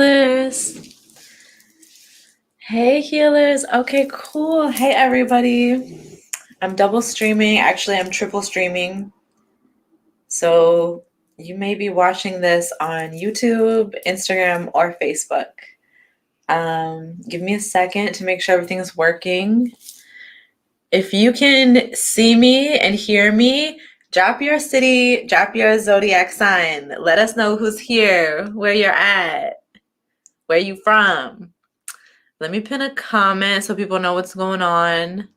healers. Hey healers. Okay, cool. Hey everybody. I'm double streaming. Actually, I'm triple streaming. So you may be watching this on YouTube, Instagram, or Facebook. Give me a second to make sure everything's working. If you can see me and hear me, drop your city, drop your zodiac sign. Let us know who's here, where you're at, where you from. Let me pin a comment so people know what's going on.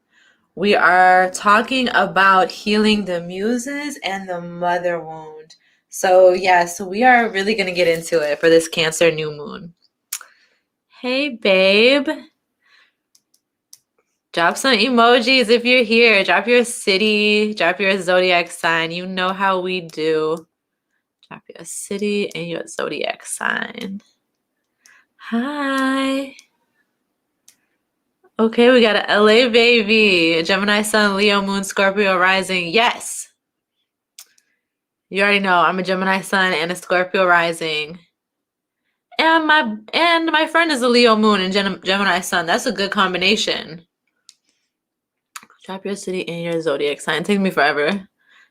We are talking about healing the muses and the mother wound. So we are really going to get into it for this Cancer new moon. Hey, babe. Drop some emojis if you're here. Drop your city, drop your zodiac sign. You know how we do. Drop your city and your zodiac sign. Hi. Okay, we got a LA baby, Gemini sun, Leo moon, Scorpio rising. Yes. You already know I'm a Gemini sun and a Scorpio rising. And my friend is a Leo moon and Gemini sun. That's a good combination. Drop your city and your zodiac sign. It takes me forever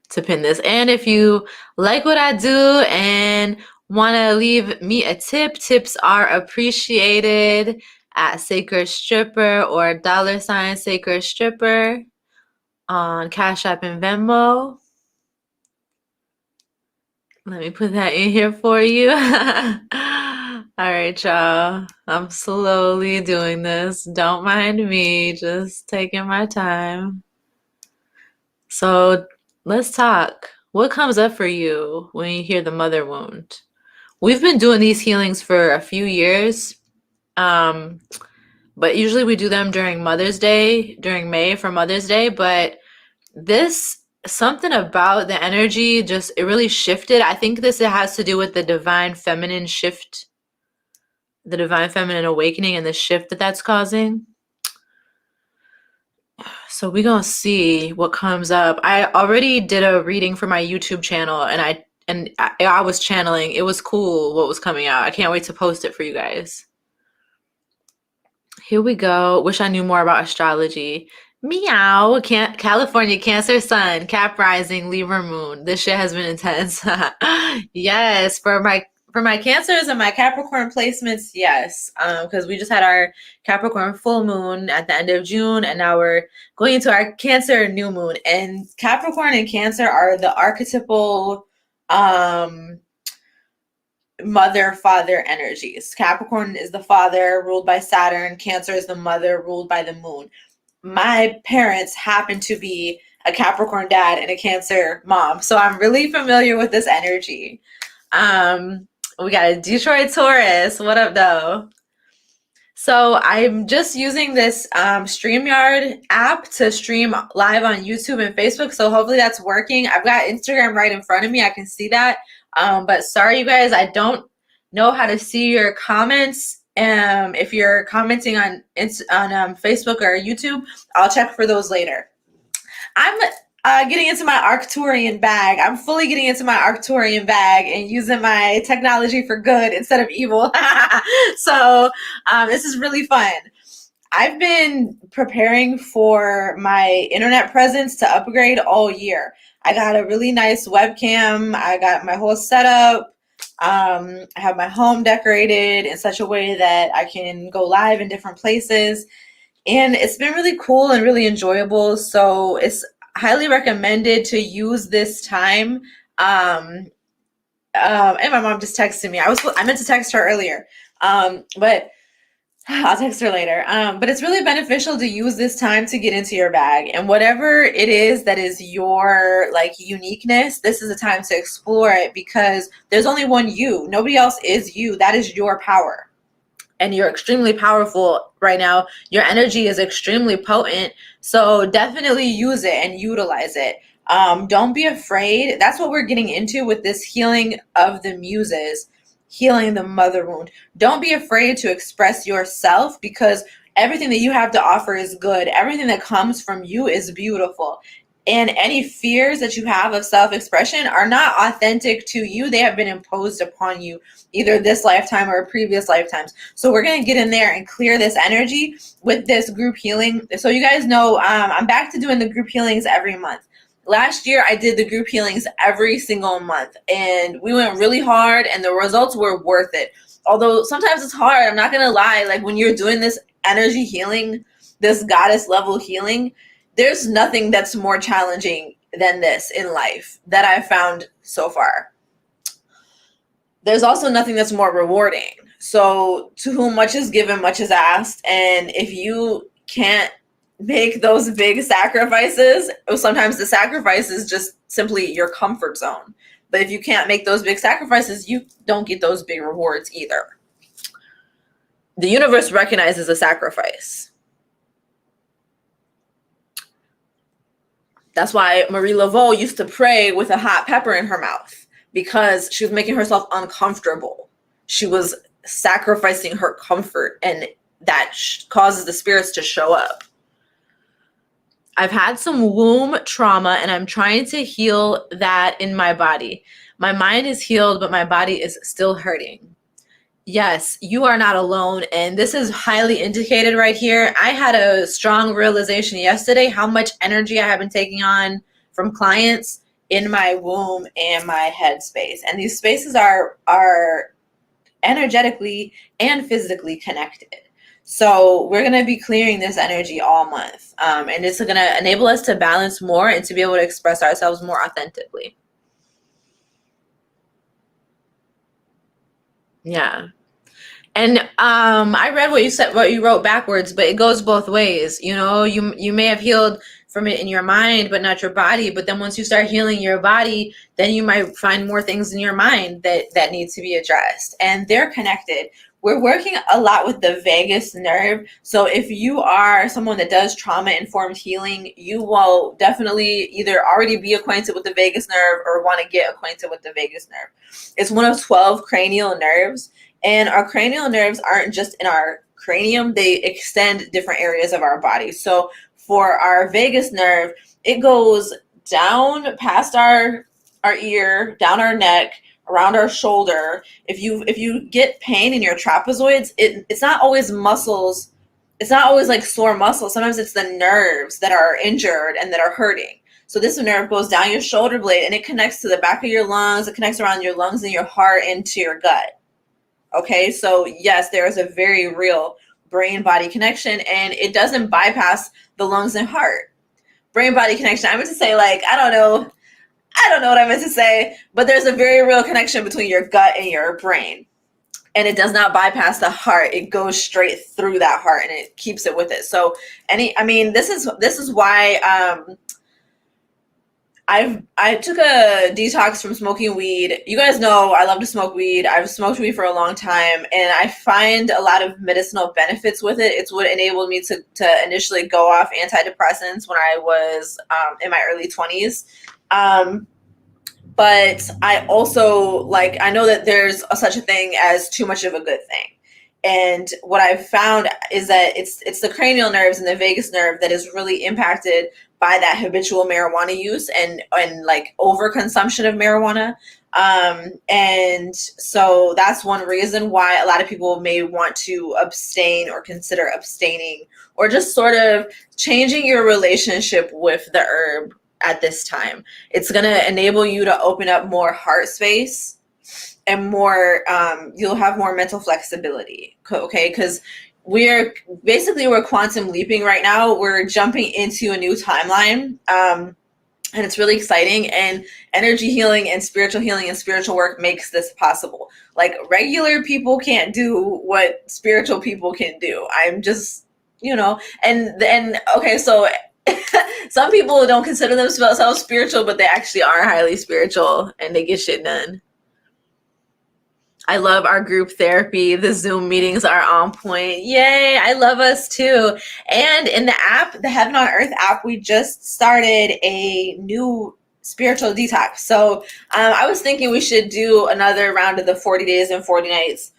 to pin this. And if you like what I do and want to leave me a tip, tips are appreciated at Sacred Stripper or $ Sacred Stripper on Cash App and Venmo. Let me put that in here for you. All right, y'all. I'm slowly doing this. Don't mind me, just taking my time. So let's talk. What comes up for you when you hear the mother wound? We've been doing these healings for a few years. But usually we do them during Mother's Day, during May for Mother's Day. But something about the energy it really shifted. I think it has to do with the divine feminine shift, the divine feminine awakening and the shift that's causing. So we're going to see what comes up. I already did a reading for my YouTube channel and I was channeling. It was cool what was coming out. I can't wait to post it for you guys. Here we go. Wish I knew more about astrology. Meow. California, Cancer sun, Cap rising, Libra moon. This shit has been intense. Yes, for my Cancers and my Capricorn placements, yes. Because we just had our Capricorn full moon at the end of June, and now we're going into our Cancer new moon. And Capricorn and Cancer are the archetypal mother-father energies. Capricorn is the father ruled by Saturn. Cancer is the mother ruled by the moon. My parents happen to be a Capricorn dad and a Cancer mom, so I'm really familiar with this energy. We got a Detroit Taurus. What up, though? So I'm just using this StreamYard app to stream live on YouTube and Facebook, so hopefully that's working. I've got Instagram right in front of me. I can see that. But sorry, you guys, I don't know how to see your comments. If you're commenting on Facebook or YouTube, I'll check for those later. I'm getting into my Arcturian bag. I'm fully getting into my Arcturian bag and using my technology for good instead of evil. So this is really fun. I've been preparing for my internet presence to upgrade all year. I got a really nice webcam. I got my whole setup. I have my home decorated in such a way that I can go live in different places. And it's been really cool and really enjoyable. So it's highly recommended to use this time. And my mom just texted me. I meant to text her earlier. But I'll text her later. But it's really beneficial to use this time to get into your bag, and whatever it is that is your uniqueness, this is a time to explore it, because there's only one you. Nobody else is you. That is your power. And you're extremely powerful right now. Your energy is extremely potent. So definitely use it and utilize it. Don't be afraid. That's what we're getting into with this healing of the muses. Healing the mother wound. Don't be afraid to express yourself, because everything that you have to offer is good. Everything that comes from you is beautiful. And any fears that you have of self-expression are not authentic to you. They have been imposed upon you either this lifetime or previous lifetimes. So we're going to get in there and clear this energy with this group healing. So you guys know I'm back to doing the group healings every month. Last year, I did the group healings every single month, and we went really hard, and the results were worth it. Although sometimes it's hard, I'm not going to lie. Like when you're doing this energy healing, this goddess level healing, there's nothing that's more challenging than this in life that I've found so far. There's also nothing that's more rewarding. So to whom much is given, much is asked. And if you can't make those big sacrifices, sometimes the sacrifice is just simply your comfort zone. But if you can't make those big sacrifices, you don't get those big rewards either. The universe recognizes a sacrifice. That's why Marie Laveau used to pray with a hot pepper in her mouth, because she was making herself uncomfortable. She was sacrificing her comfort, and that causes the spirits to show up. I've had some womb trauma, and I'm trying to heal that in my body. My mind is healed, but my body is still hurting. Yes, you are not alone, and this is highly indicated right here. I had a strong realization yesterday how much energy I have been taking on from clients in my womb and my head space. And these spaces are energetically and physically connected. So we're going to be clearing this energy all month, and it's going to enable us to balance more and to be able to express ourselves more authentically. Yeah. And I read what you said, what you wrote backwards, but it goes both ways. You know, you may have healed from it in your mind, but not your body. But then once you start healing your body, then you might find more things in your mind that need to be addressed. And they're connected. We're working a lot with the vagus nerve. So if you are someone that does trauma-informed healing, you will definitely either already be acquainted with the vagus nerve or want to get acquainted with the vagus nerve. It's one of 12 cranial nerves. And our cranial nerves aren't just in our cranium, they extend different areas of our body. So for our vagus nerve, it goes down past our ear, down our neck, around our shoulder. If you get pain in your trapezoids, it's not always muscles. It's not always like sore muscles. Sometimes it's the nerves that are injured and that are hurting. So this nerve goes down your shoulder blade and it connects to the back of your lungs. It connects around your lungs and your heart into your gut. Okay, so yes, there is a very real brain-body connection, and it doesn't bypass the lungs and heart. Brain-body connection, I meant to say, like, I don't know what I meant to say, but there's a very real connection between your gut and your brain. And it does not bypass the heart. It goes straight through that heart and it keeps it with it. So this is why I took a detox from smoking weed. You guys know I love to smoke weed. I've smoked weed for a long time, and I find a lot of medicinal benefits with it. It's what enabled me to initially go off antidepressants when I was in my early 20s. But I also, I know that there's such a thing as too much of a good thing. And what I've found is that it's the cranial nerves and the vagus nerve that is really impacted by that habitual marijuana use and like overconsumption of marijuana. And so that's one reason why a lot of people may want to abstain or consider abstaining or just sort of changing your relationship with the herb at this time. It's going to enable you to open up more heart space and more, you'll have more mental flexibility. Okay. Because we're quantum leaping right now. We're jumping into a new timeline. And it's really exciting, and energy healing and spiritual work makes this possible. Like regular people can't do what spiritual people can do. I'm just, and okay. So some people don't consider themselves spiritual, but they actually are highly spiritual and they get shit done. I love our group therapy. The Zoom meetings are on point. Yay, I love us too. And in the app, the Heaven on Earth app, we just started a new spiritual detox. So I was thinking we should do another round of the 40 days and 40 nights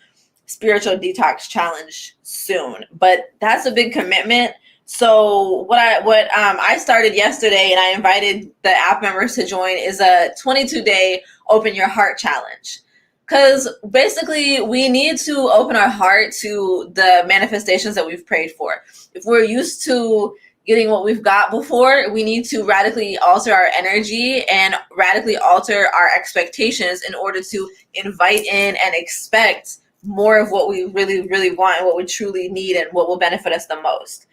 spiritual detox challenge soon. But that's a big commitment. So what I started yesterday, and I invited the app members to join, is a 22-day open your heart challenge. Because basically, we need to open our heart to the manifestations that we've prayed for. If we're used to getting what we've got before, we need to radically alter our energy and radically alter our expectations in order to invite in and expect more of what we really, really want and what we truly need and what will benefit us the most.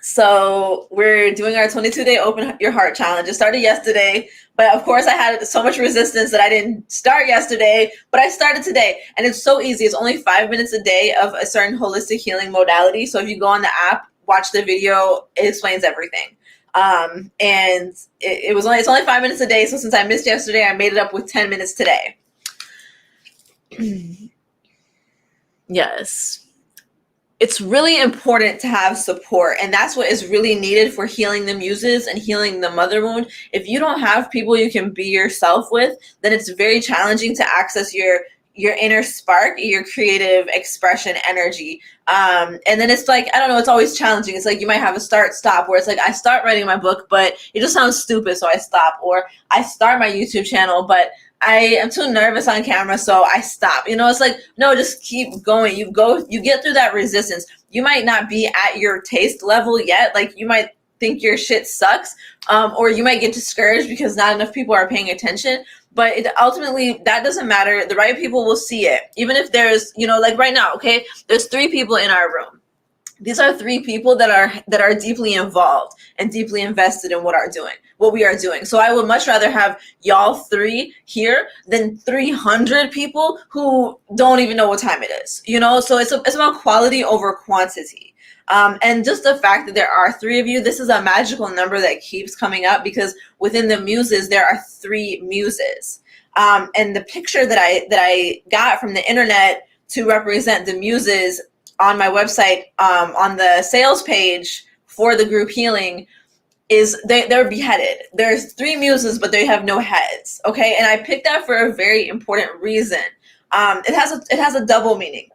So we're doing our 22-day open your heart challenge. It started yesterday, but of course I had so much resistance that I didn't start yesterday, but I started today. And it's so easy. It's only 5 minutes a day of a certain holistic healing modality. So if you go on the app, watch the video, it explains everything. And it's only 5 minutes a day. So since I missed yesterday, I made it up with 10 minutes today. Yes. It's really important to have support, and that's what is really needed for healing the muses and healing the mother wound. If you don't have people you can be yourself with, then it's very challenging to access your inner spark, your creative expression energy. And then it's like, I don't know, it's always challenging. It's like you might have a start stop where it's like, I start writing my book, but it just sounds stupid, so I stop. Or I start my YouTube channel, but I am too nervous on camera, so I stop. You know, it's like, no, just keep going. You get through that resistance. You might not be at your taste level yet. Like, you might think your shit sucks, or you might get discouraged because not enough people are paying attention. But ultimately, that doesn't matter. The right people will see it. Even if there's, like right now, okay, there's 3 people in our room. These are 3 people that are deeply involved and deeply invested in what we are doing. So I would much rather have y'all 3 here than 300 people who don't even know what time it is. So it's about quality over quantity. And just the fact that there are 3 of you, this is a magical number that keeps coming up because within the muses there are 3 muses. And the picture that I got from the internet to represent the muses on my website, on the sales page for the group healing, is they're beheaded. There's 3 muses, but they have no heads. Okay, and I picked that for a very important reason. It has a double meaning.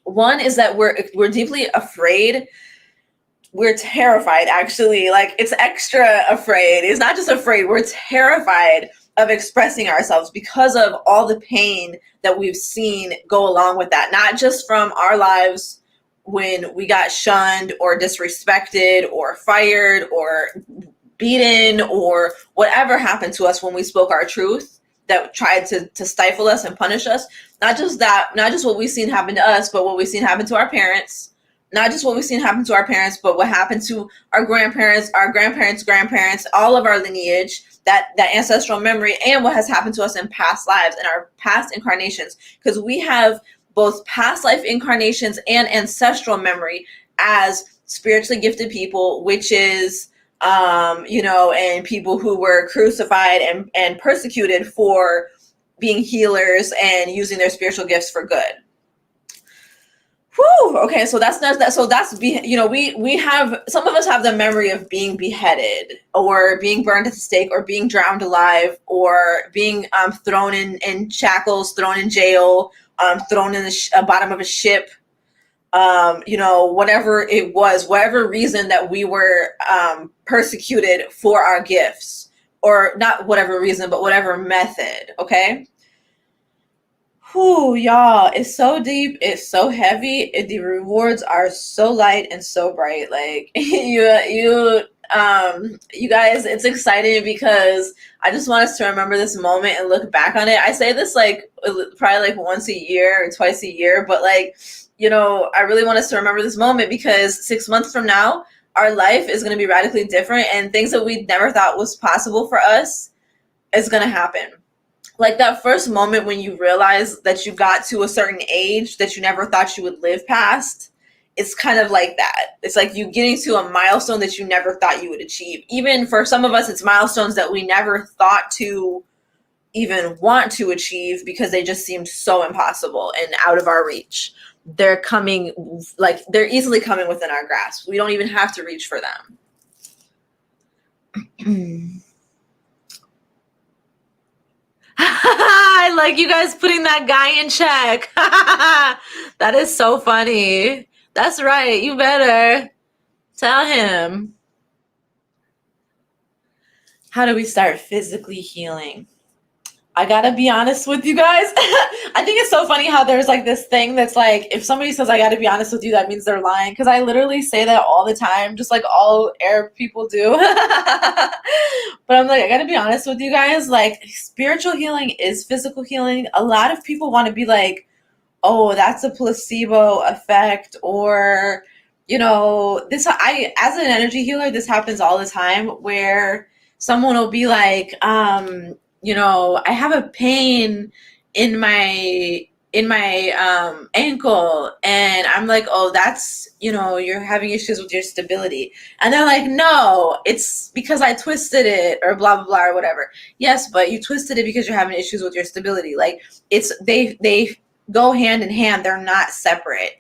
One is that we're deeply afraid. We're terrified, actually. Like, it's extra afraid. It's not just afraid. We're terrified of expressing ourselves because of all the pain that we've seen go along with that. Not just from our lives when we got shunned or disrespected or fired or beaten or whatever happened to us when we spoke our truth that tried to stifle us and punish us. Not just that, not just what we've seen happen to us, but what we've seen happen to our parents. Not just what we've seen happen to our parents, but what happened to our grandparents, grandparents, all of our lineage, that ancestral memory, and what has happened to us in past lives and our past incarnations. Because we have both past life incarnations and ancestral memory as spiritually gifted people, witches, and people who were crucified and persecuted for being healers and using their spiritual gifts for good. Whew, okay, so we have, some of us have the memory of being beheaded or being burned at the stake or being drowned alive or being thrown in shackles, thrown in jail, thrown in the bottom of a ship, whatever it was, whatever reason that we were persecuted for our gifts, or not whatever reason, but whatever method, okay? Whew, y'all, it's so deep, it's so heavy, the rewards are so light and so bright. Like, you guys, it's exciting because I just want us to remember this moment and look back on it. I say this like probably like once a year or twice a year, but like, I really want us to remember this moment because 6 months from now, our life is going to be radically different, and things that we never thought was possible for us is going to happen. Like that first moment when you realize that you got to a certain age that you never thought you would live past, it's kind of like that. It's like you getting to a milestone that you never thought you would achieve. Even for some of us, it's milestones that we never thought to even want to achieve because they just seemed so impossible and out of our reach. They're coming, like they're easily coming within our grasp. We don't even have to reach for them. I like you guys putting that guy in check. That is so funny. That's right. You better tell him. How do we start physically healing? I gotta be honest with you guys. I think it's so funny how there's like this thing that's like, if somebody says I gotta be honest with you, that means they're lying. Because I literally say that all the time, just like all Arab people do. But I'm like, I gotta be honest with you guys. Like, spiritual healing is physical healing. A lot of people want to be like, oh, that's a placebo effect, or, this, as an energy healer, this happens all the time where someone will be like, I have a pain in my ankle, and I'm like, oh, that's, you're having issues with your stability. And they're like, no, it's because I twisted it, or blah blah blah, or whatever. Yes, but you twisted it because you're having issues with your stability. Like, it's they go hand in hand. They're not separate.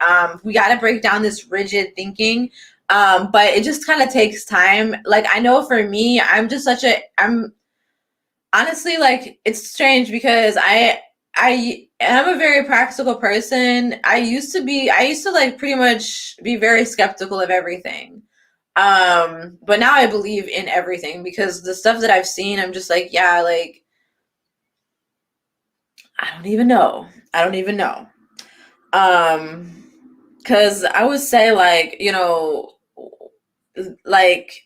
We got to break down this rigid thinking. But it just kind of takes time. Like, I know for me, I'm honestly, like, it's strange because I am a very practical person. I used to like pretty much be very skeptical of everything. But now I believe in everything because the stuff that I've seen, I'm just like, yeah, like, I don't even know. I don't even know. Because I would say, like, like,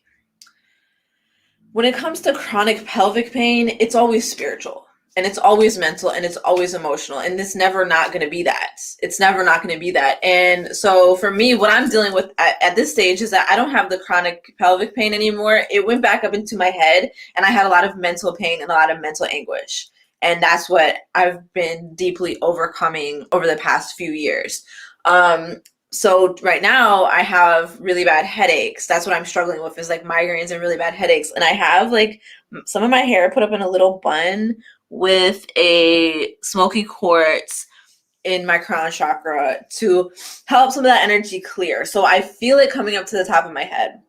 when it comes to chronic pelvic pain, it's always spiritual, and it's always mental, and it's always emotional, and it's never not going to be that. It's never not going to be that. And so for me, what I'm dealing with at this stage is that I don't have the chronic pelvic pain anymore. It went back up into my head, and I had a lot of mental pain and a lot of mental anguish. And that's what I've been deeply overcoming over the past few years. So right now I have really bad headaches. That's what I'm struggling with, is like migraines and really bad headaches. And I have like some of my hair put up in a little bun with a smoky quartz in my crown chakra to help some of that energy clear. So I feel it coming up to the top of my head.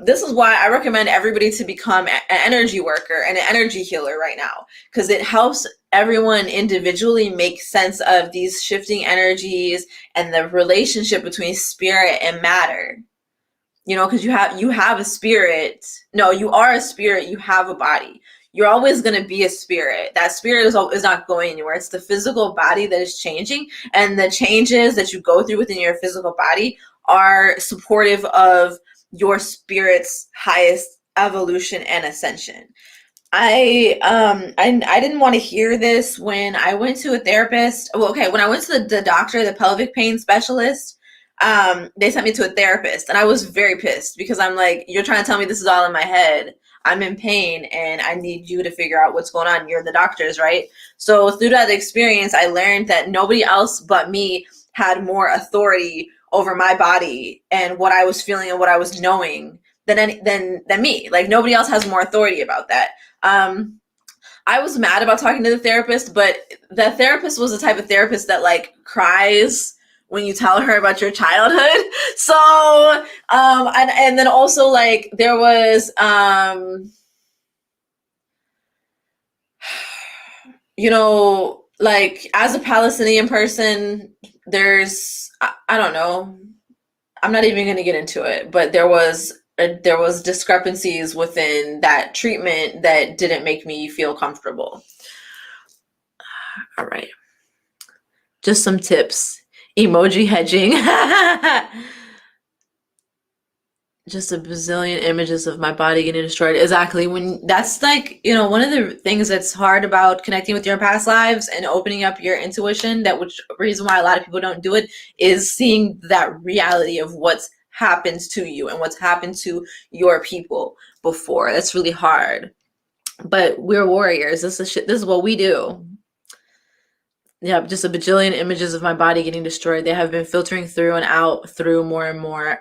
This is why I recommend everybody to become an energy worker and an energy healer right now, because it helps everyone individually make sense of these shifting energies and the relationship between spirit and matter. Because you have a spirit. No, you are a spirit. You have a body. You're always going to be a spirit. That spirit is not going anywhere. It's the physical body that is changing, and the changes that you go through within your physical body are supportive of your spirit's highest evolution and ascension. I didn't want to hear this when I went to a therapist. Well, okay, when I went to the doctor, the pelvic pain specialist, they sent me to a therapist, and I was very pissed because I'm like, you're trying to tell me this is all in my head. I'm in pain, and I need you to figure out what's going on. You're the doctors, right? So through that experience, I learned that nobody else but me had more authority over my body and what I was feeling and what I was knowing than me. Like, nobody else has more authority about that. I was mad about talking to the therapist, but the therapist was the type of therapist that like cries when you tell her about your childhood. So, and then also, like, there was, like, as a Palestinian person, I don't know. I'm not even going to get into it, but there was discrepancies within that treatment that didn't make me feel comfortable. All right. Just some tips. Emoji hedging. Just a bazillion images of my body getting destroyed. Exactly. When that's like, one of the things that's hard about connecting with your past lives and opening up your intuition, which reason why a lot of people don't do it, is seeing that reality of what's happened to you and what's happened to your people before. That's really hard. But we're warriors. This is what we do. Yeah, just a bajillion images of my body getting destroyed. They have been filtering through and out through more and more.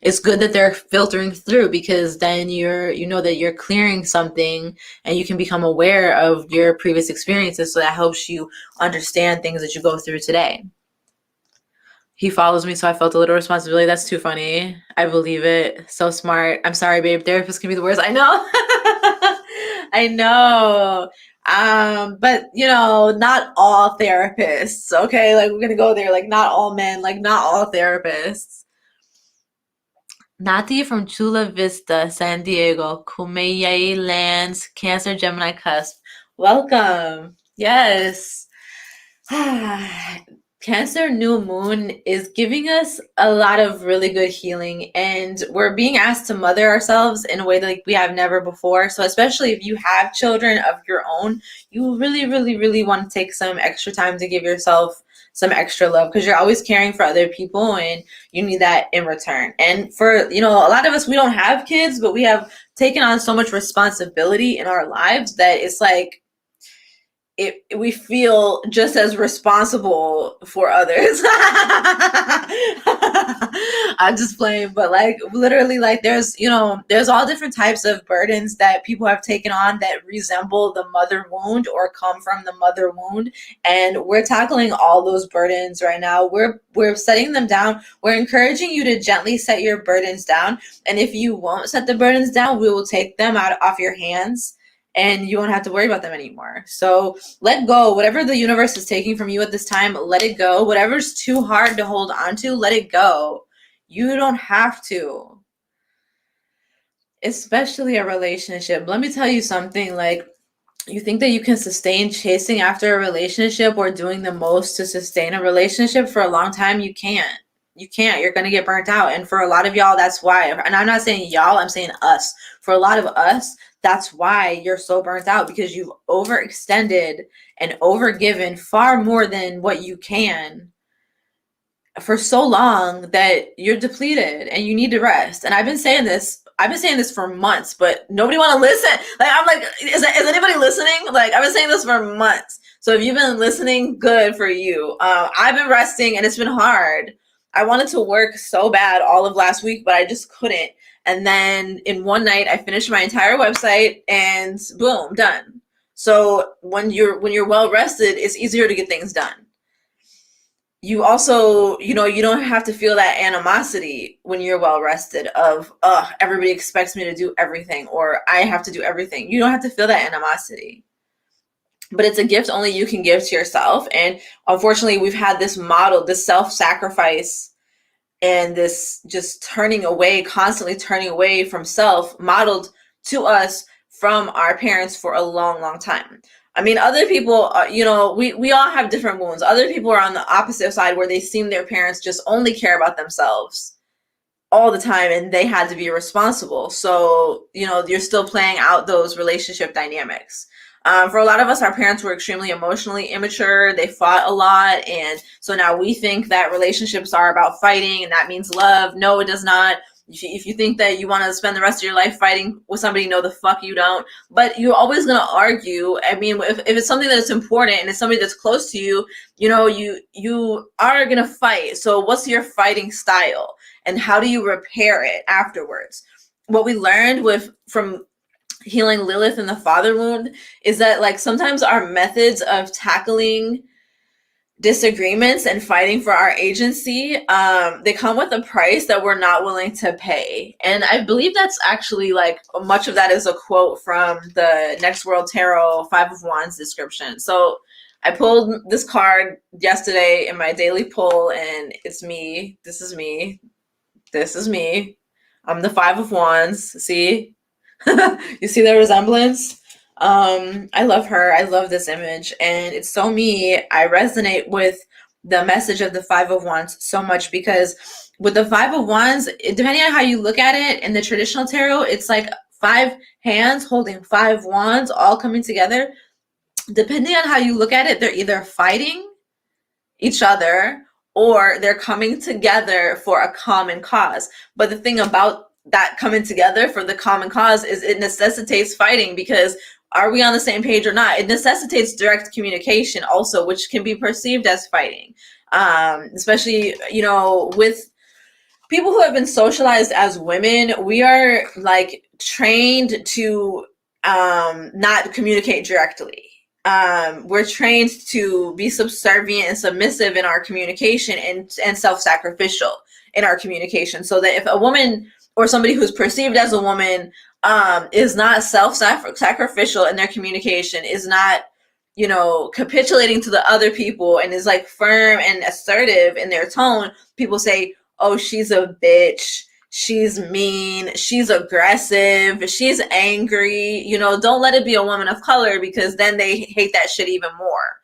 It's good that they're filtering through, because then you know that you're clearing something, and you can become aware of your previous experiences, so that helps you understand things that you go through today. He follows me, so I felt a little responsibility. That's too funny. I believe it. So smart. I'm sorry, babe. Therapists can be the worst. I know. I know. But not all therapists, okay? Like, we're gonna go there, like, not all men, like, not all therapists. Nati from Chula Vista, San Diego, Kumeyaay lands, Cancer, Gemini cusp. Welcome. Yes. Cancer new moon is giving us a lot of really good healing, and we're being asked to mother ourselves in a way that, like, we have never before. So especially if you have children of your own, you really, really, really want to take some extra time to give yourself some extra love, because you're always caring for other people and you need that in return. And for, a lot of us, we don't have kids, but we have taken on so much responsibility in our lives that it's like, we feel just as responsible for others. I'm just playing, but like, literally, like, there's all different types of burdens that people have taken on that resemble the mother wound or come from the mother wound, and we're tackling all those burdens right now. We're setting them down. We're encouraging you to gently set your burdens down, and if you won't set the burdens down, we will take them off your hands, and you won't have to worry about them anymore. So let go. Whatever the universe is taking from you at this time, let it go. Whatever's too hard to hold on to, let it go. You don't have to. Especially a relationship. Let me tell you something, like, you think that you can sustain chasing after a relationship or doing the most to sustain a relationship for a long time. You can't. You're going to get burnt out. And for a lot of y'all, that's why. And I'm not saying y'all, I'm saying us. For a lot of us, that's why you're so burnt out, because you've overextended and overgiven far more than what you can for so long that you're depleted and you need to rest. And I've been saying this for months, but nobody want to listen. Like, I'm like, is anybody listening? Like, I've been saying this for months. So if you've been listening, good for you. I've been resting and it's been hard. I wanted to work so bad all of last week, but I just couldn't. And then in one night, I finished my entire website and boom, done. So when you're well rested, it's easier to get things done. You also, you don't have to feel that animosity when you're well rested of, everybody expects me to do everything, or I have to do everything. You don't have to feel that animosity. But it's a gift only you can give to yourself. And unfortunately, we've had this model, this self-sacrifice, and this just constantly turning away from self, modeled to us from our parents for a long, long time. I mean, other people, we all have different wounds. Other people are on the opposite side, where they seem their parents just only care about themselves all the time, and they had to be responsible. So, you're still playing out those relationship dynamics. For a lot of us, our parents were extremely emotionally immature. They fought a lot. And so now we think that relationships are about fighting and that means love. No, it does not. If you think that you want to spend the rest of your life fighting with somebody, no, the fuck you don't. But you're always going to argue. I mean, if it's something that's important and it's somebody that's close to you, you are going to fight. So what's your fighting style? And how do you repair it afterwards? What we learned from healing Lilith in the father wound is that, like, sometimes our methods of tackling disagreements and fighting for our agency, they come with a price that we're not willing to pay. And I believe that's actually, like, much of that is a quote from the Next World Tarot 5 of Wands description. So I pulled this card yesterday in my daily pull, and it's me. This is me. I'm the 5 of Wands. See? You see the resemblance? I love her. I love this image, and it's so me. I resonate with the message of the 5 of Wands so much, because with the 5 of Wands, depending on how you look at it in the traditional tarot, it's like 5 hands holding 5 wands all coming together. Depending on how you look at it, they're either fighting each other or they're coming together for a common cause. But the thing about that coming together for the common cause is it necessitates fighting, because are we on the same page or not? It necessitates direct communication also, which can be perceived as fighting, especially, with people who have been socialized as women. We are, like, trained to not communicate directly. We're trained to be subservient and submissive in our communication, and self-sacrificial in our communication, so that if a woman or somebody who's perceived as a woman is not self-sacrificial in their communication, is not, you know, capitulating to the other people, and is like firm and assertive in their tone, people say, oh, she's a bitch, she's mean, she's aggressive, she's angry. You know, don't let it be a woman of color, because then they hate that shit even more.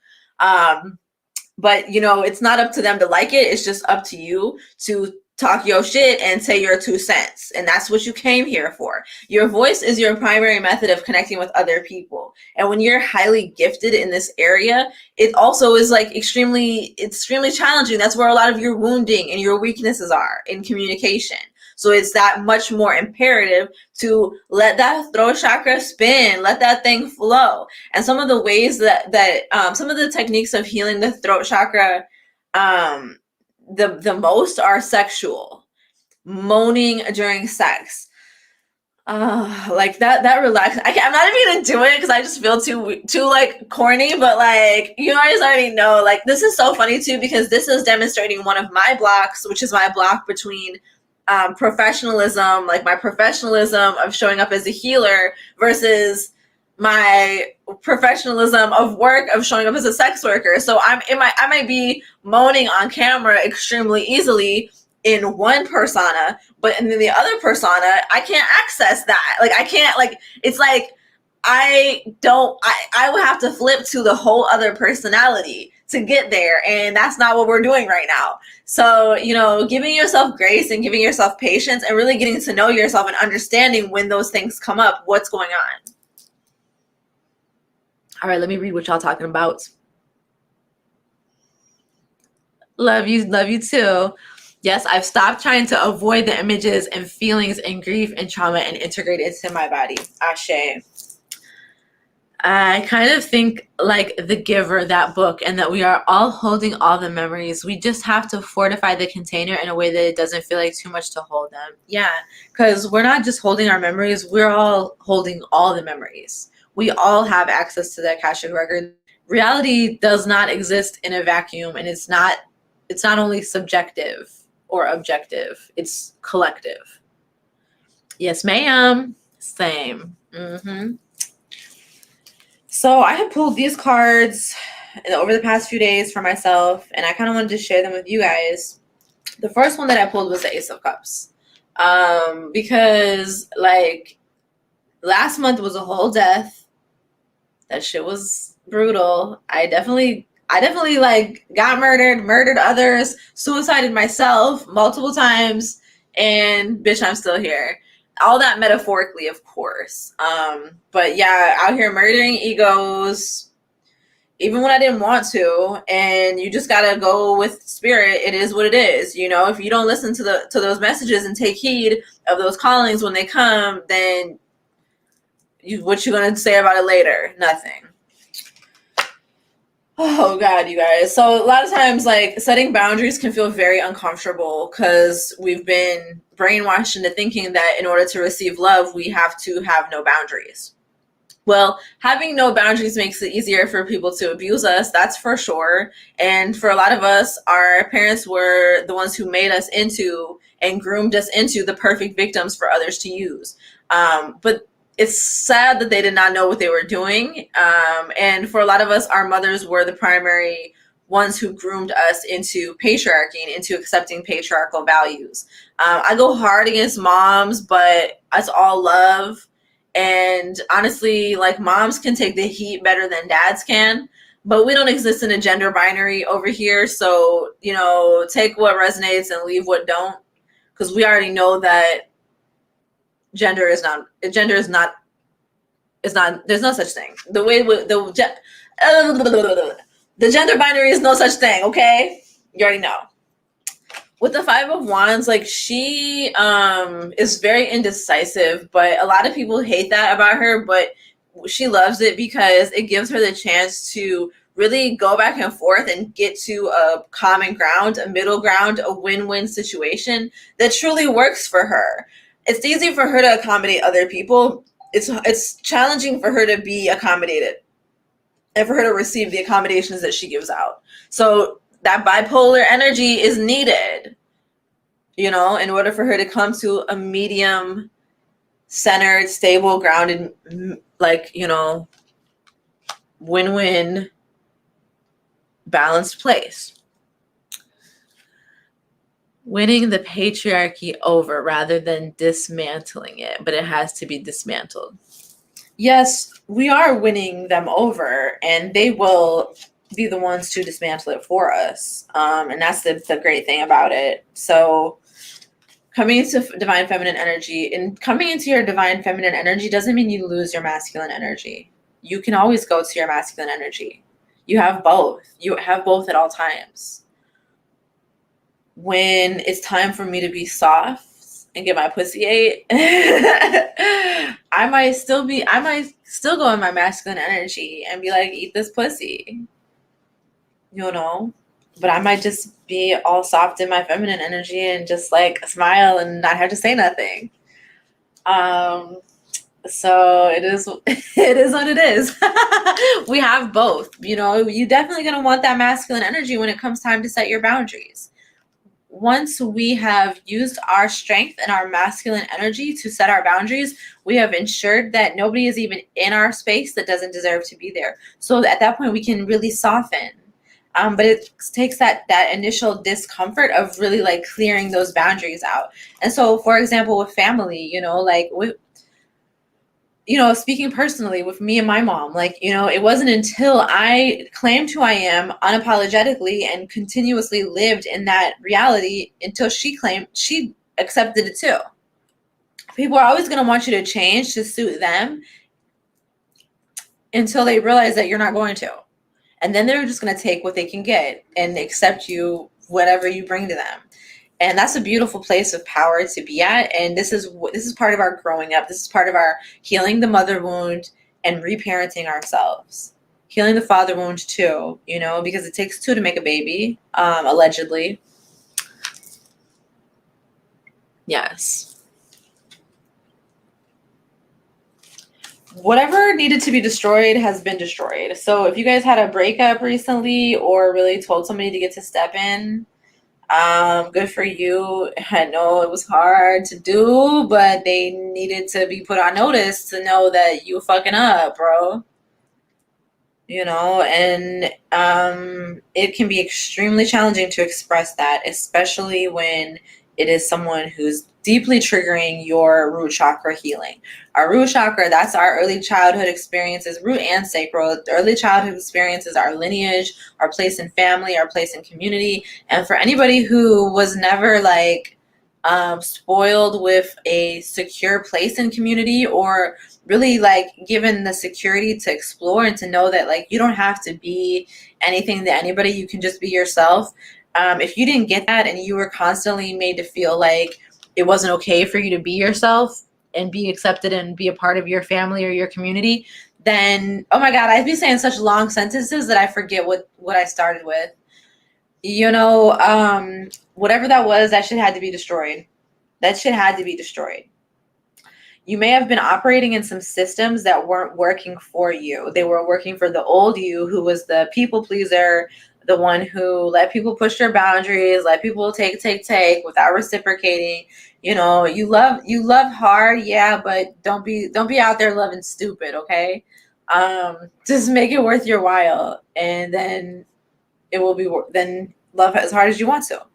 But, you know, it's not up to them to like it. It's just up to you to talk your shit and say your 2 cents. And that's what you came here for. Your voice is your primary method of connecting with other people. And when you're highly gifted in this area, it also is like extremely challenging. That's where a lot of your wounding and your weaknesses are, in communication. So it's that much more imperative to let that throat chakra spin, let that thing flow. And some of the ways that some of the techniques of healing the throat chakra, the most are sexual, moaning during sex. Like that relax. I'm not even gonna do it because I just feel too like corny, but like, you guys already know, like, this is so funny too, because this is demonstrating one of my blocks, which is my block between professionalism, like my professionalism of showing up as a healer, versus my professionalism of work of showing up as a sex worker. So I might be moaning on camera extremely easily in one persona, but in the other persona, I can't access that. Like, I can't, like, it's like I would have to flip to the whole other personality to get there, and that's not what we're doing right now. So, you know, giving yourself grace and giving yourself patience and really getting to know yourself and understanding when those things come up, what's going on. All right, let me read what y'all talking about. Love you too. Yes, I've stopped trying to avoid the images and feelings and grief and trauma and integrate it into my body. Ashe. I kind of think like The Giver, that book, and that we are all holding all the memories. We just have to fortify the container in a way that it doesn't feel like too much to hold them. Yeah, because we're not just holding our memories, we're all holding all the memories. We all have access to the Akashic record. Reality does not exist in a vacuum, and it's not only subjective or objective, it's collective. Yes, ma'am. Same. So I have pulled these cards over the past few days for myself, and I kind of wanted to share them with you guys. The first one that I pulled was the Ace of Cups, because like last month was a whole death. That shit was brutal. I definitely like got murdered others, suicided myself multiple times, and bitch, I'm still here. All that metaphorically, of course. But yeah, out here murdering egos, even when I didn't want to. And you just gotta go with spirit. It is what it is. You know, if you don't listen to those messages and take heed of those callings when they come, then what you gonna say about it later? Nothing. Oh God, you guys. So a lot of times, like, setting boundaries can feel very uncomfortable because we've been brainwashed into thinking that in order to receive love, we have to have no boundaries. Well, having no boundaries makes it easier for people to abuse us, that's for sure. And for a lot of us, our parents were the ones who made us into and groomed us into the perfect victims for others to use. But it's sad that they did not know what they were doing. And for a lot of us, our mothers were the primary ones who groomed us into patriarchy and into accepting patriarchal values. I go hard against moms, but it's all love. And honestly, like, moms can take the heat better than dads can, but we don't exist in a gender binary over here. So, you know, take what resonates and leave what don't, because we already know that there's no such thing. The gender binary is no such thing. Okay, you already know. With the Five of Wands, like, she is very indecisive, but a lot of people hate that about her, but she loves it because it gives her the chance to really go back and forth and get to a common ground, a middle ground, a win-win situation that truly works for her. It's easy for her to accommodate other people. It's challenging for her to be accommodated and for her to receive the accommodations that she gives out. So that bipolar energy is needed. You know, in order for her to come to a medium, centered, stable, grounded, like, you know, win-win, balanced place. Winning the patriarchy over rather than dismantling it, but it has to be dismantled. Yes, we are winning them over, and they will be the ones to dismantle it for us. And that's the great thing about it. So coming into divine feminine energy, and coming into your divine feminine energy doesn't mean you lose your masculine energy. You can always go to your masculine energy. You have both. You have both at all times. When it's time for me to be soft and get my pussy ate, I might still go in my masculine energy and be like, eat this pussy, you know? But I might just be all soft in my feminine energy and just like smile and not have to say nothing. So it is what it is. We have both, you know. You're definitely going to want that masculine energy when it comes time to set your boundaries. Once we have used our strength and our masculine energy to set our boundaries, we have ensured that nobody is even in our space that doesn't deserve to be there. So at that point, we can really soften. But it takes that initial discomfort of really like clearing those boundaries out. And so, for example, with family, you know, like with, you know, speaking personally with me and my mom, like, you know, it wasn't until I claimed who I am unapologetically and continuously lived in that reality until she accepted it too. People are always going to want you to change to suit them until they realize that you're not going to. And then they're just going to take what they can get and accept you, whatever you bring to them. And that's a beautiful place of power to be at. And this is part of our growing up. This is part of our healing the mother wound and reparenting ourselves. Healing the father wound too, you know, because it takes two to make a baby, allegedly. Yes. Whatever needed to be destroyed has been destroyed. So if you guys had a breakup recently or really told somebody to get to step in, good for you. I know it was hard to do, but they needed to be put on notice to know that you fucking up, bro. You know, and it can be extremely challenging to express that, especially when it is someone who's deeply triggering your root chakra healing. Our root chakra, that's our early childhood experiences, root and sacral. Early childhood experiences, our lineage, our place in family, our place in community. And for anybody who was never like spoiled with a secure place in community, or really like given the security to explore and to know that like you don't have to be anything to anybody, you can just be yourself. If you didn't get that and you were constantly made to feel like it wasn't okay for you to be yourself and be accepted and be a part of your family or your community, then oh my god, I'd be saying such long sentences that I forget what I started with. You know, whatever that was, that shit had to be destroyed. That shit had to be destroyed. You may have been operating in some systems that weren't working for you. They were working for the old you, who was the people pleaser, the one who let people push their boundaries, let people take without reciprocating. You know, you love hard, yeah, but don't be out there loving stupid, okay? Just make it worth your while, and then it will be. Then love as hard as you want to.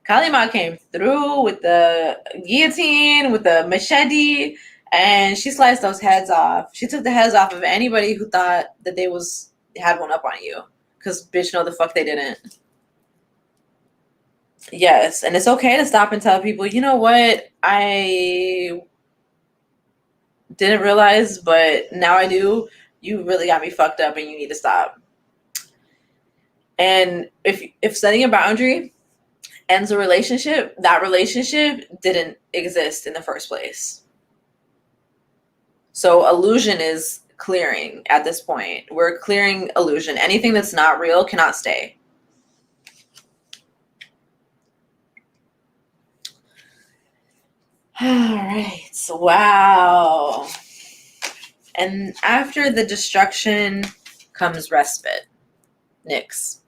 Kalima came through with the guillotine, with the machete, and she sliced those heads off. She took the heads off of anybody who thought that they had one up on you. Because bitch, no the fuck they didn't. Yes, and it's okay to stop and tell people, you know what, I didn't realize, but now I do. You really got me fucked up and you need to stop. And if setting a boundary ends a relationship, that relationship didn't exist in the first place. So illusion is clearing at this point. We're clearing illusion. Anything that's not real cannot stay. All right. Wow. And after the destruction comes respite. Nyx.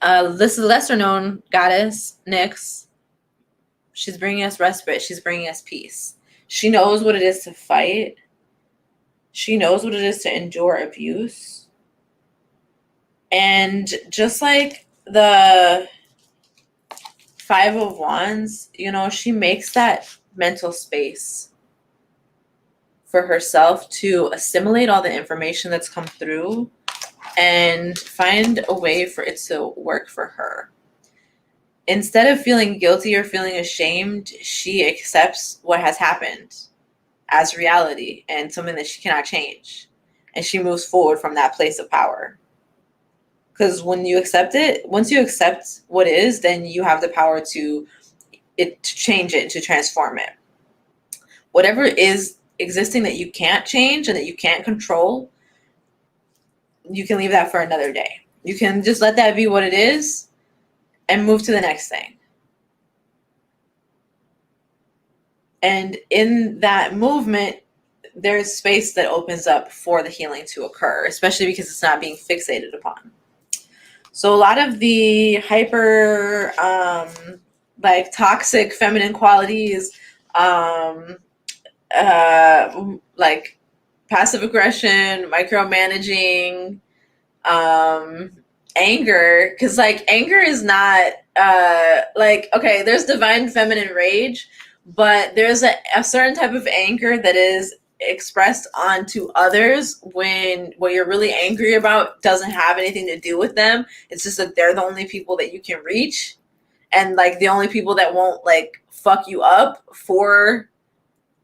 This is a lesser known goddess, Nyx. She's bringing us respite. She's bringing us peace. She knows what it is to fight. She knows what it is to endure abuse. And just like the Five of Wands, you know, she makes that mental space for herself to assimilate all the information that's come through and find a way for it to work for her. Instead of feeling guilty or feeling ashamed, she accepts what has happened as reality and something that she cannot change. And she moves forward from that place of power. Because when you accept it, once you accept what is, then you have the power to change it, to transform it. Whatever is existing that you can't change and that you can't control, you can leave that for another day. You can just let that be what it is and move to the next thing. And in that movement, there's space that opens up for the healing to occur, especially because it's not being fixated upon. So a lot of the hyper, like toxic feminine qualities, like passive aggression, micromanaging, anger, because like anger is not like, okay, there's divine feminine rage, but there's a certain type of anger that is expressed onto others when what you're really angry about doesn't have anything to do with them. It's just that they're the only people that you can reach, and like the only people that won't like fuck you up for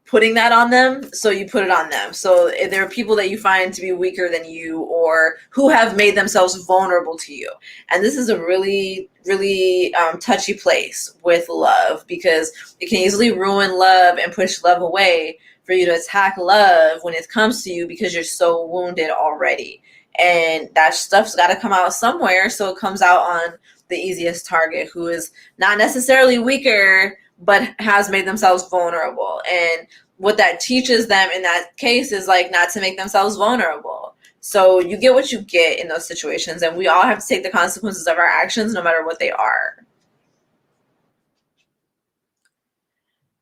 putting that on them, so you put it on them. So there are people that you find to be weaker than you or who have made themselves vulnerable to you. And this is a really, really touchy place with love, because it can easily ruin love and push love away for you to attack love when it comes to you, because you're so wounded already. And that stuff's got to come out somewhere, so it comes out on the easiest target, who is not necessarily weaker, but has made themselves vulnerable. And what that teaches them in that case is like not to make themselves vulnerable. So you get what you get in those situations, and we all have to take the consequences of our actions, no matter what they are.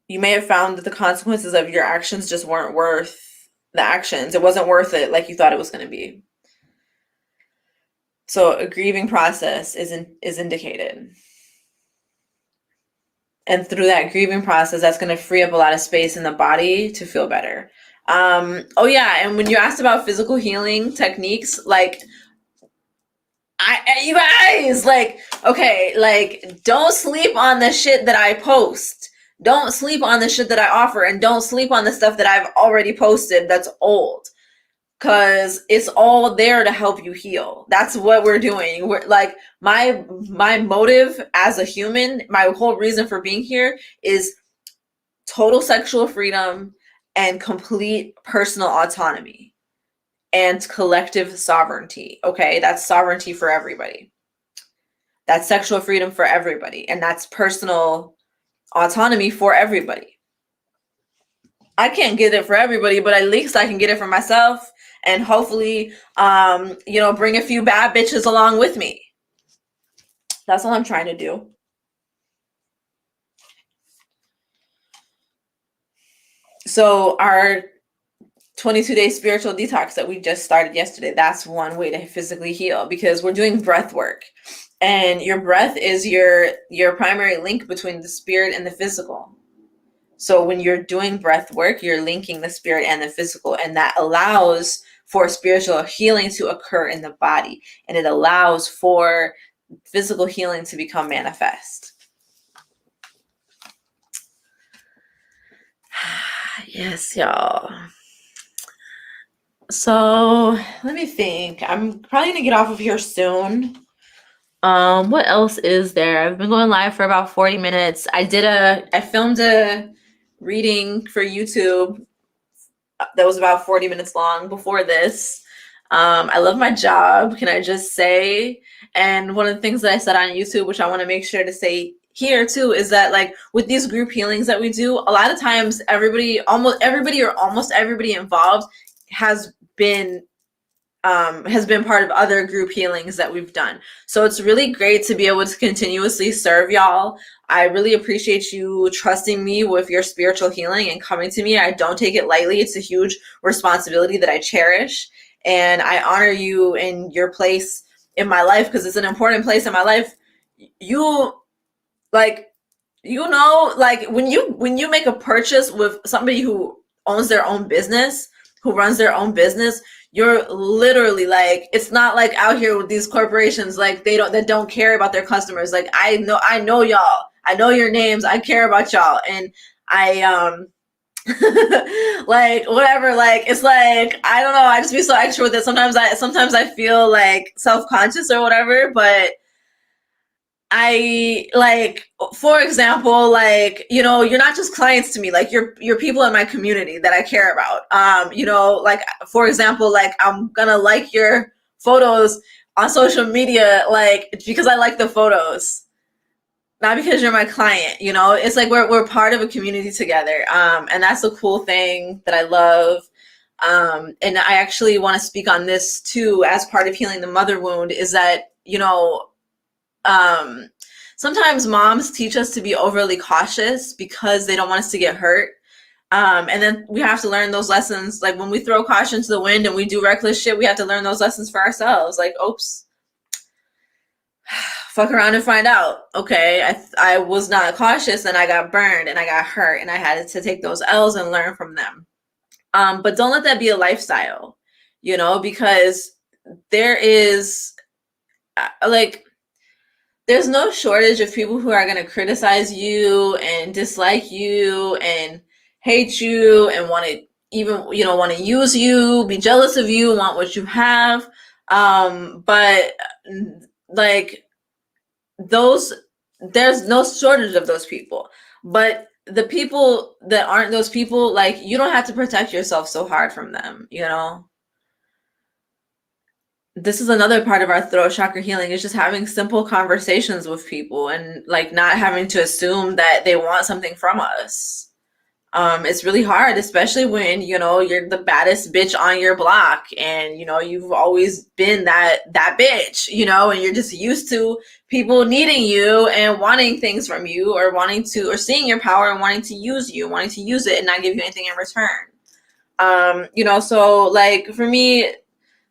You may have found that the consequences of your actions just weren't worth the actions. It wasn't worth it like you thought it was going to be. So a grieving process is indicated. And through that grieving process, that's going to free up a lot of space in the body to feel better. Oh yeah, and when you asked about physical healing techniques, like you guys, like, okay, like don't sleep on the shit that I post. Don't sleep on the shit that I offer, and don't sleep on the stuff that I've already posted that's old. Because it's all there to help you heal. That's what we're doing. We're like, my motive as a human, my whole reason for being here is total sexual freedom and complete personal autonomy and collective sovereignty. Okay, that's sovereignty for everybody. That's sexual freedom for everybody, and that's personal autonomy for everybody. I can't get it for everybody, but at least I can get it for myself. And hopefully, bring a few bad bitches along with me. That's all I'm trying to do. So our 22-day spiritual detox that we just started yesterday, that's one way to physically heal, because we're doing breath work. And your breath is your primary link between the spirit and the physical. So when you're doing breath work, you're linking the spirit and the physical, and that allows for spiritual healing to occur in the body, and it allows for physical healing to become manifest. Yes, y'all. So let me think. I'm probably gonna get off of here soon. What else is there? I've been going live for about 40 minutes. I filmed a reading for YouTube that was about 40 minutes long before this. I love my job, can I just say? And one of the things that I said on YouTube, which I want to make sure to say here too, is that like with these group healings that we do, a lot of times almost everybody involved has been has been part of other group healings that we've done. So it's really great to be able to continuously serve y'all. I really appreciate you trusting me with your spiritual healing and coming to me. I don't take it lightly. It's a huge responsibility that I cherish. And I honor you in your place in my life because it's an important place in my life. You like, like when you make a purchase with somebody who owns their own business, who runs their own business, you're literally like, it's not like out here with these corporations like that don't care about their customers. Like I know y'all, I know your names, I care about y'all, and I like whatever, like it's like I don't know, I just be so extra with it. Sometimes I feel like self-conscious or whatever, but I like, for example, like, you're not just clients to me, like you're people in my community that I care about. Like for example, like I'm gonna like your photos on social media, like because I like the photos, not because you're my client. It's like we're part of a community together. And that's a cool thing that I love. And I actually want to speak on this too as part of healing the mother wound, is that, um, sometimes moms teach us to be overly cautious because they don't want us to get hurt. And then we have to learn those lessons. Like when we throw caution to the wind and we do reckless shit, we have to learn those lessons for ourselves. Like, oops, fuck around and find out. Okay, I was not cautious and I got burned and I got hurt and I had to take those L's and learn from them. But don't let that be a lifestyle, because there is like, there's no shortage of people who are going to criticize you and dislike you and hate you and want to even, want to use you, be jealous of you, want what you have. But like those, there's no shortage of those people. But the people that aren't those people, like you don't have to protect yourself so hard from them, This is another part of our throat chakra healing, is just having simple conversations with people and like not having to assume that they want something from us. It's really hard, especially when, you're the baddest bitch on your block and, you've always been that bitch, and you're just used to people needing you and wanting things from you or or seeing your power and wanting to use you, wanting to use it and not give you anything in return. So like for me,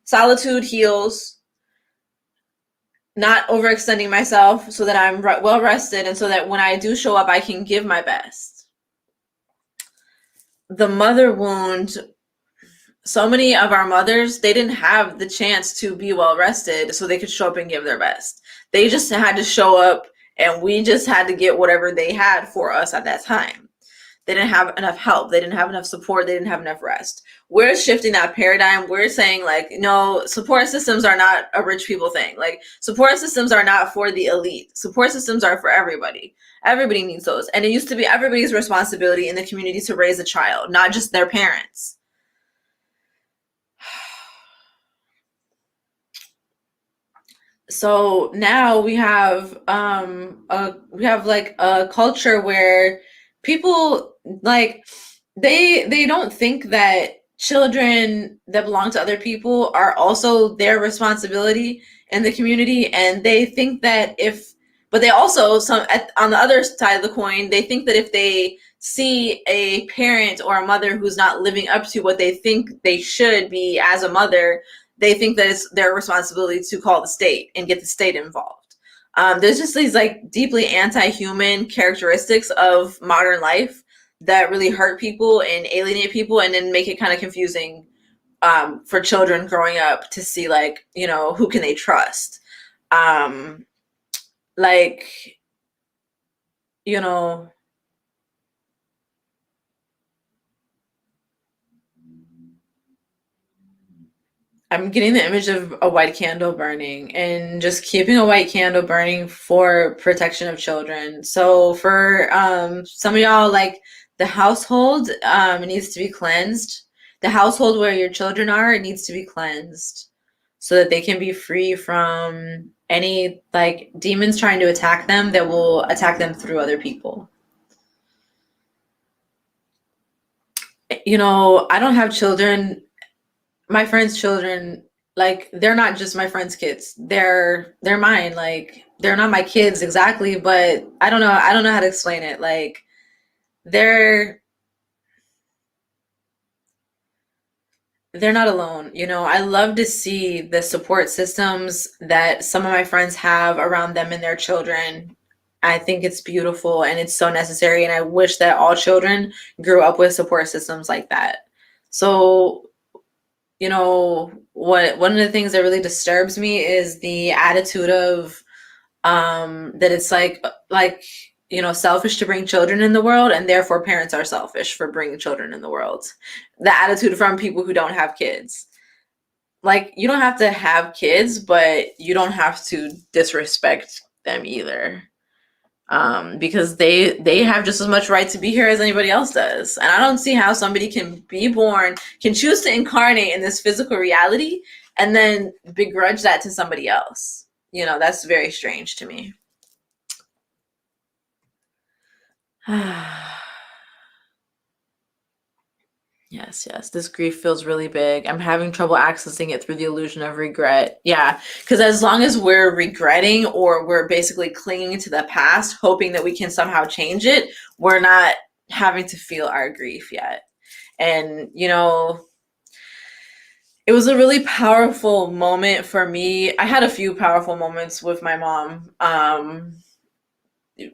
solitude heals, not overextending myself so that I'm well rested and so that when I do show up, I can give my best. The mother wound, so many of our mothers, they didn't have the chance to be well rested so they could show up and give their best. They just had to show up and we just had to get whatever they had for us at that time. They didn't have enough help. They didn't have enough support. They didn't have enough rest. We're shifting that paradigm. We're saying like, no, support systems are not a rich people thing. Like support systems are not for the elite. Support systems are for everybody. Everybody needs those. And it used to be everybody's responsibility in the community to raise a child, not just their parents. So now we have like a culture where people like they don't think that children that belong to other people are also their responsibility in the community, and they think that but they also on the other side of the coin, they think that if they see a parent or a mother who's not living up to what they think they should be as a mother, they think that it's their responsibility to call the state and get the state involved. There's just these like deeply anti-human characteristics of modern life that really hurt people and alienate people and then make it kind of confusing for children growing up to see like, who can they trust? Like, you know, I'm getting the image of a white candle burning and just keeping a white candle burning for protection of children. So for some of y'all, like the household, it needs to be cleansed. The household where your children are, it needs to be cleansed so that they can be free from any like demons trying to attack them that will attack them through other people. I don't have children. My friends' children like they're not just my friends' kids. They're mine. Like they're not my kids exactly, but I don't know how to explain it. Like they're they're not alone. You know, I love to see the support systems that some of my friends have around them and their children. I think it's beautiful and it's so necessary. And I wish that all children grew up with support systems like that. So, you know, what one of the things that really disturbs me is the attitude of that it's you know, selfish to bring children in the world, and therefore parents are selfish for bringing children in the world. The attitude from people who don't have kids. Like, you don't have to have kids, but you don't have to disrespect them either. Because they have just as much right to be here as anybody else does. And I don't see how somebody can be born, can choose to incarnate in this physical reality, and then begrudge that to somebody else. You know, that's very strange to me. Yes, yes. This grief feels really big. I'm having trouble accessing it through the illusion of regret. Yeah, because as long as we're regretting or we're basically clinging to the past, hoping that we can somehow change it, we're not having to feel our grief yet. And, you know, it was a really powerful moment for me. I had a few powerful moments with my mom.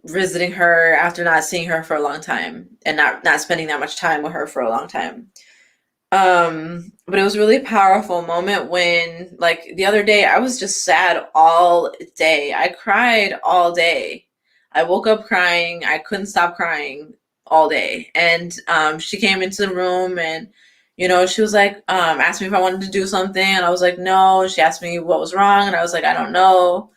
Visiting her after not seeing her for a long time and not spending that much time with her for a long time. But it was a really powerful moment when, like, the other day I was just sad all day. I cried all day. I woke up crying. I couldn't stop crying all day. And she came into the room and, you know, she was like, asked me if I wanted to do something, and I was like, no. She asked me what was wrong, and I was like, I don't know.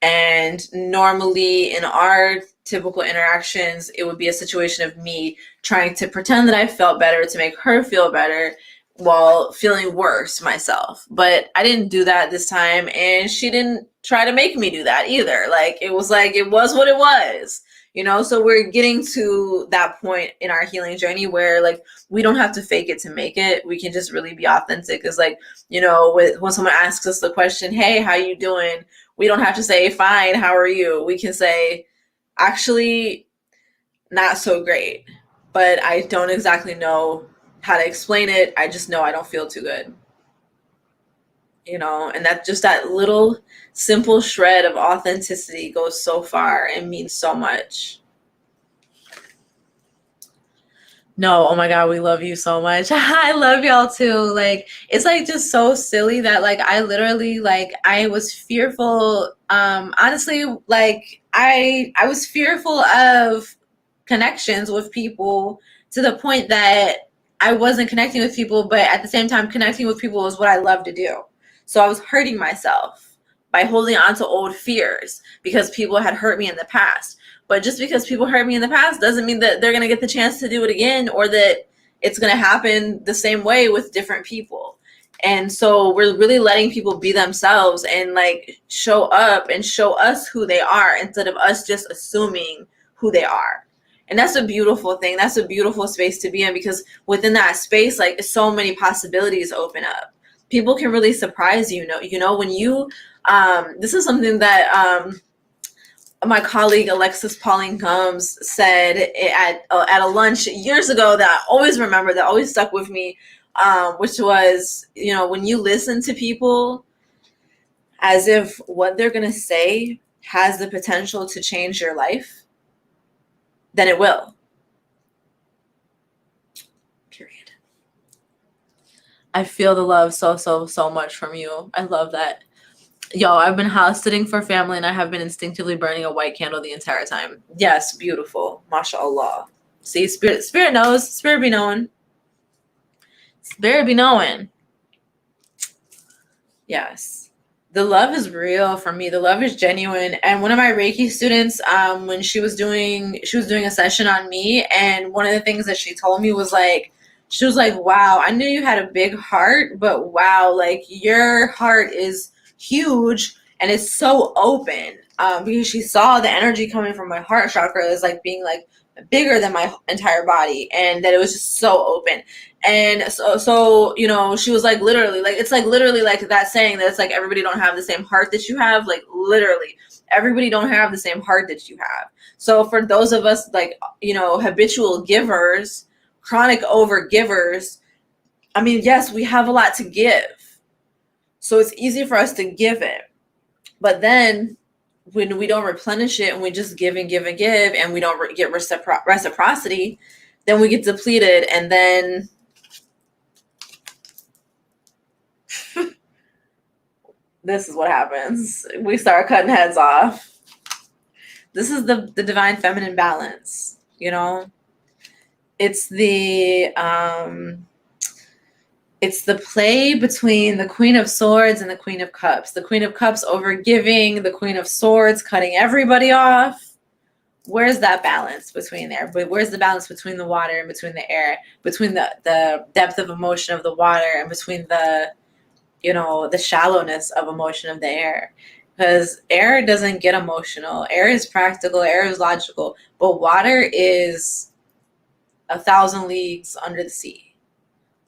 And normally in our typical interactions, it would be a situation of me trying to pretend that I felt better to make her feel better while feeling worse myself. But I didn't do that this time, and she didn't try to make me do that either. Like it was what it was. You know, so we're getting to that point in our healing journey where, like, we don't have to fake it to make it. We can just really be authentic. Because, like, you know, when someone asks us the question, hey, how you doing? We don't have to say, fine, how are you? We can say, actually, not so great. But I don't exactly know how to explain it. I just know I don't feel too good. You know, and that just that little simple shred of authenticity goes so far and means so much. No, oh my God, we love you so much. I love y'all too. Like, it's like just so silly that like I literally like I was fearful. Honestly, like I was fearful of connections with people to the point that I wasn't connecting with people, but at the same time connecting with people was what I love to do. So I was hurting myself by holding on to old fears because people had hurt me in the past. But just because people hurt me in the past doesn't mean that they're going to get the chance to do it again, or that it's going to happen the same way with different people. And so we're really letting people be themselves and like show up and show us who they are instead of us just assuming who they are. And that's a beautiful thing. That's a beautiful space to be in, because within that space, like, so many possibilities open up. People can really surprise you. You know, when you, this is something that, my colleague Alexis Pauline Combs said at a lunch years ago that I always remember, that always stuck with me, which was, you know, when you listen to people as if what they're going to say has the potential to change your life, then it will. Period. I feel the love so much from you. I love that. Yo, I've been house sitting for family and I have been instinctively burning a white candle the entire time. Yes, beautiful. MashaAllah. See, spirit knows. Spirit be knowing. Spirit be knowing. Yes. The love is real for me. The love is genuine. And one of my Reiki students, when she was doing a session on me, and one of the things that she told me was like, she was like, wow, I knew you had a big heart, but wow, like your heart is huge and it's so open. Because she saw the energy coming from my heart chakra is like being like bigger than my entire body, and that it was just so open. And so she was like, literally, like, it's like literally like that saying that it's like everybody don't have the same heart that you have. Like, literally everybody don't have the same heart that you have. So for those of us, like, habitual givers, chronic over givers, I mean, yes, we have a lot to give, so it's easy for us to give it. But then when we don't replenish it and we just give and give and give, and we don't get reciprocity, then we get depleted, and then this is what happens. We start cutting heads off. This is the divine feminine balance, It's the play between the Queen of Swords and the Queen of Cups. The Queen of Cups overgiving, the Queen of Swords cutting everybody off. Where's that balance between there? But where's the balance between the water and between the air, between the depth of emotion of the water and between the shallowness of emotion of the air? Because air doesn't get emotional. Air is practical. Air is logical. But water is 1,000 leagues under the sea.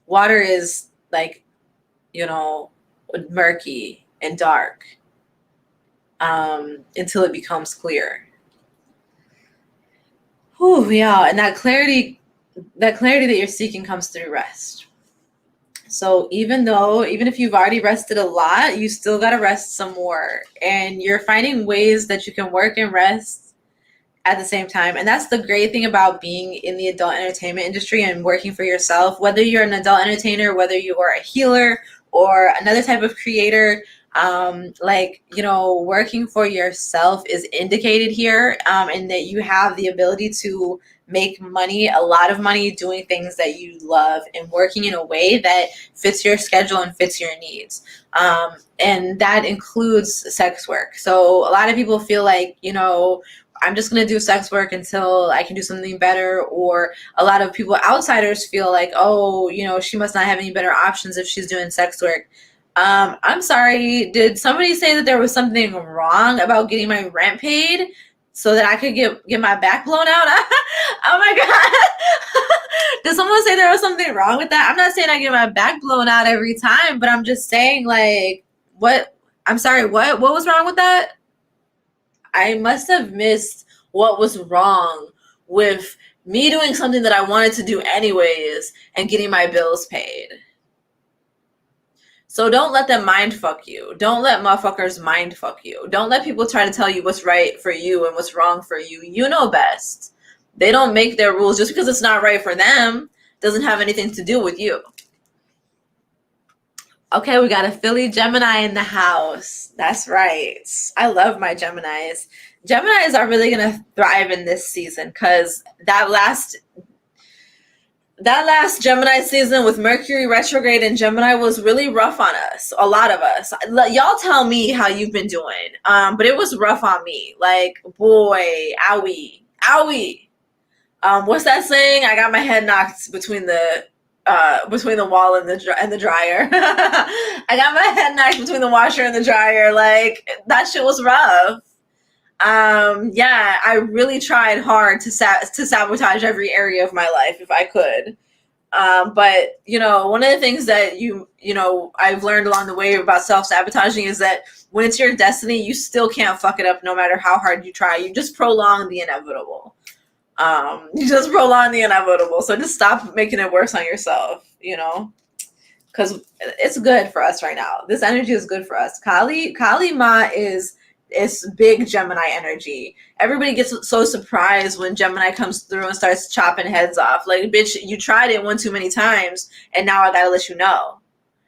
Water is like, murky and dark until it becomes clear. Whew, yeah, and that clarity that you're seeking comes through rest. So even if you've already rested a lot, you still got to rest some more. And you're finding ways that you can work and rest at the same time. And that's the great thing about being in the adult entertainment industry and working for yourself, whether you're an adult entertainer, whether you are a healer or another type of creator. Working for yourself is indicated here, and that you have the ability to make money, a lot of money, doing things that you love and working in a way that fits your schedule and fits your needs. And that includes sex work. So a lot of people feel like, I'm just going to do sex work until I can do something better. Or a lot of people, outsiders, feel like, oh, she must not have any better options if she's doing sex work. I'm sorry, did somebody say that there was something wrong about getting my rent paid so that I could get my back blown out? Oh my God. Did someone say there was something wrong with that? I'm not saying I get my back blown out every time, but I'm just saying, like, what? I'm sorry, what was wrong with that? I must have missed what was wrong with me doing something that I wanted to do anyways and getting my bills paid. So don't let them mind fuck you. Don't let motherfuckers mind fuck you. Don't let people try to tell you what's right for you and what's wrong for you. You know best. They don't make their rules. Just because it's not right for them doesn't have anything to do with you. Okay, we got a Philly Gemini in the house. That's right. I love my Geminis. Geminis are really going to thrive in this season because that last Gemini season with Mercury retrograde in Gemini was really rough on us, a lot of us. Y'all tell me how you've been doing, but it was rough on me. Like, boy, owie. What's that saying? I got my head knocked between the wall and the dryer. I got my head knocked between the washer and the dryer. Like, that shit was rough. I really tried hard to sabotage every area of my life if I could. But one of the things that I've learned along the way about self-sabotaging is that when it's your destiny, you still can't fuck it up no matter how hard you try. You just prolong the inevitable. So just stop making it worse on yourself, because it's good for us right now. This energy is good for us. Kali Ma is big Gemini energy. Everybody gets so surprised when Gemini comes through and starts chopping heads off. Like, bitch, you tried it one too many times, and now I gotta let you know.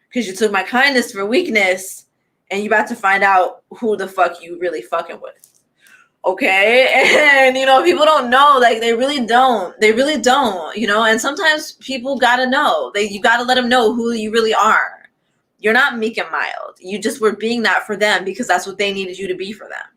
Because you took my kindness for weakness, and you about to find out who the fuck you really fucking with. Okay? And, people don't know. Like, they really don't. And sometimes people gotta know. You gotta let them know who you really are. You're not meek and mild. You just were being that for them because that's what they needed you to be for them.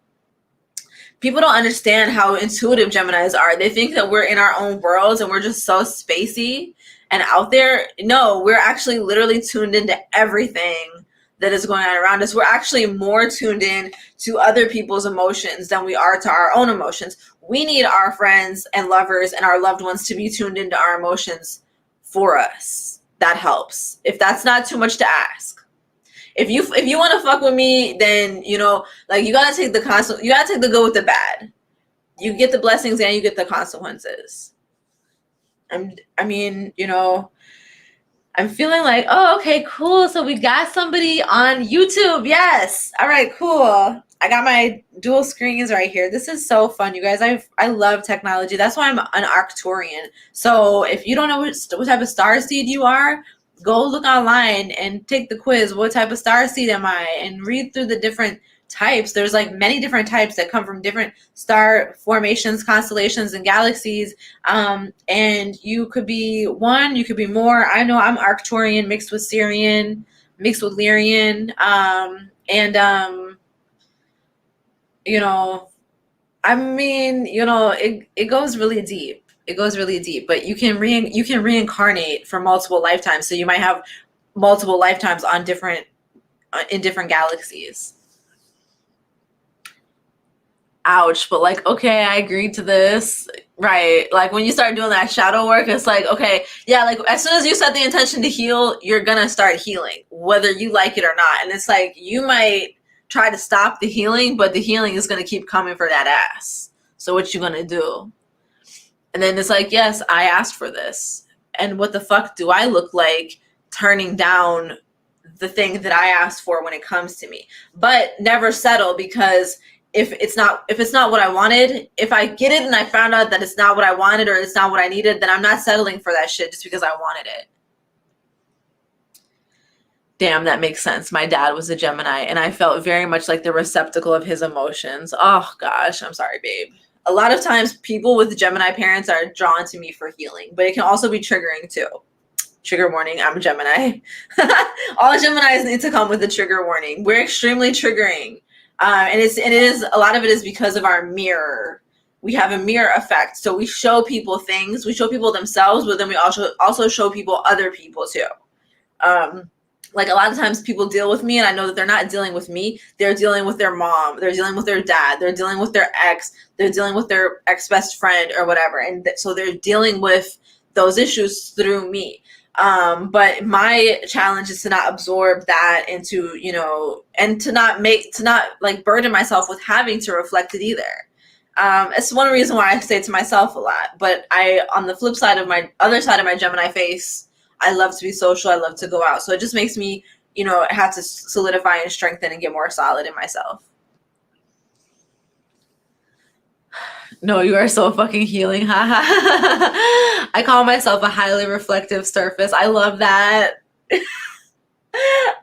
People don't understand how intuitive Geminis are. They think that we're in our own worlds and we're just so spacey and out there. No, we're actually literally tuned into everything that is going on around us. We're actually more tuned in to other people's emotions than we are to our own emotions. We need our friends and lovers and our loved ones to be tuned into our emotions for us. That helps. If that's not too much to ask. If you want to fuck with me, then, you know, like, you gotta take the good with the bad. You get the blessings and you get the consequences. I mean, you know, I'm feeling like, oh, okay, cool. So we got somebody on YouTube. Yes. All right, cool. I got my dual screens right here. This is so fun, you guys. I love technology. That's why I'm an Arcturian. So if you don't know what type of star seed you are, go look online and take the quiz. What type of star seed am I? And read through the different types. There's like many different types that come from different star formations, constellations, and galaxies. And you could be one, you could be more. I know I'm Arcturian mixed with Syrian, mixed with Lyrian. You know, I mean, you know, it goes really deep. It goes really deep, but you can reincarnate for multiple lifetimes. So you might have multiple lifetimes on in different galaxies. Ouch, but like, okay, I agreed to this. Right. Like, when you start doing that shadow work, it's like, okay, yeah, like, as soon as you set the intention to heal, you're gonna start healing, whether you like it or not. And it's like, you might try to stop the healing, but the healing is gonna keep coming for that ass. So what you gonna do? And then it's like, yes, I asked for this. And what the fuck do I look like turning down the thing that I asked for when it comes to me? But never settle, because if it's not what I wanted, if I get it and I found out that it's not what I wanted or it's not what I needed, then I'm not settling for that shit just because I wanted it. Damn, that makes sense. My dad was a Gemini, and I felt very much like the receptacle of his emotions. Oh gosh, I'm sorry, babe. A lot of times people with Gemini parents are drawn to me for healing, but it can also be triggering too. Trigger warning, I'm a Gemini. All Geminis need to come with a trigger warning. We're extremely triggering. And it is a lot of it is because of our mirror. We have a mirror effect. So we show people things, we show people themselves, but then we also show people other people too. Like, a lot of times people deal with me and I know that they're not dealing with me. They're dealing with their mom. They're dealing with their dad. They're dealing with their ex. They're dealing with their ex-best friend or whatever. And so they're dealing with those issues through me. But my challenge is to not absorb that into, you know, and to not like burden myself with having to reflect it either. It's one reason why I say it to myself a lot. But on the flip side of my Gemini face, I love to be social. I love to go out. So it just makes me, you know, have to solidify and strengthen and get more solid in myself. No, you are so fucking healing. I call myself a highly reflective surface. I love that.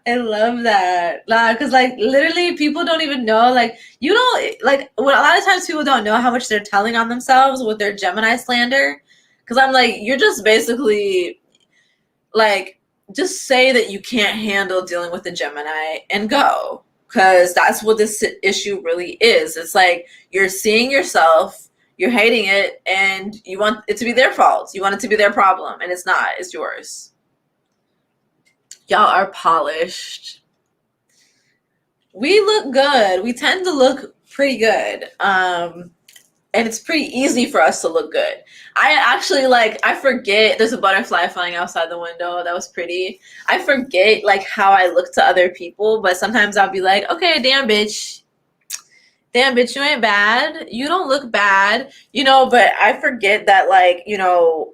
I love that. Because, like, literally people don't even know, like, you don't, like, a lot of times people don't know how much they're telling on themselves with their Gemini slander. Because I'm like, you're just basically, like, just say that you can't handle dealing with a Gemini and go. Because that's what this issue really is. It's like, you're seeing yourself, you're hating it, and you want it to be their fault. You want it to be their problem, and it's not. It's yours. Y'all are polished. We look good. We tend to look pretty good. And it's pretty easy for us to look good. I actually, like, I forget, there's a butterfly flying outside the window. That was pretty. I forget, like, how I look to other people, but sometimes I'll be like, okay, damn bitch, you ain't bad. You don't look bad, you know, but I forget that, like, you know,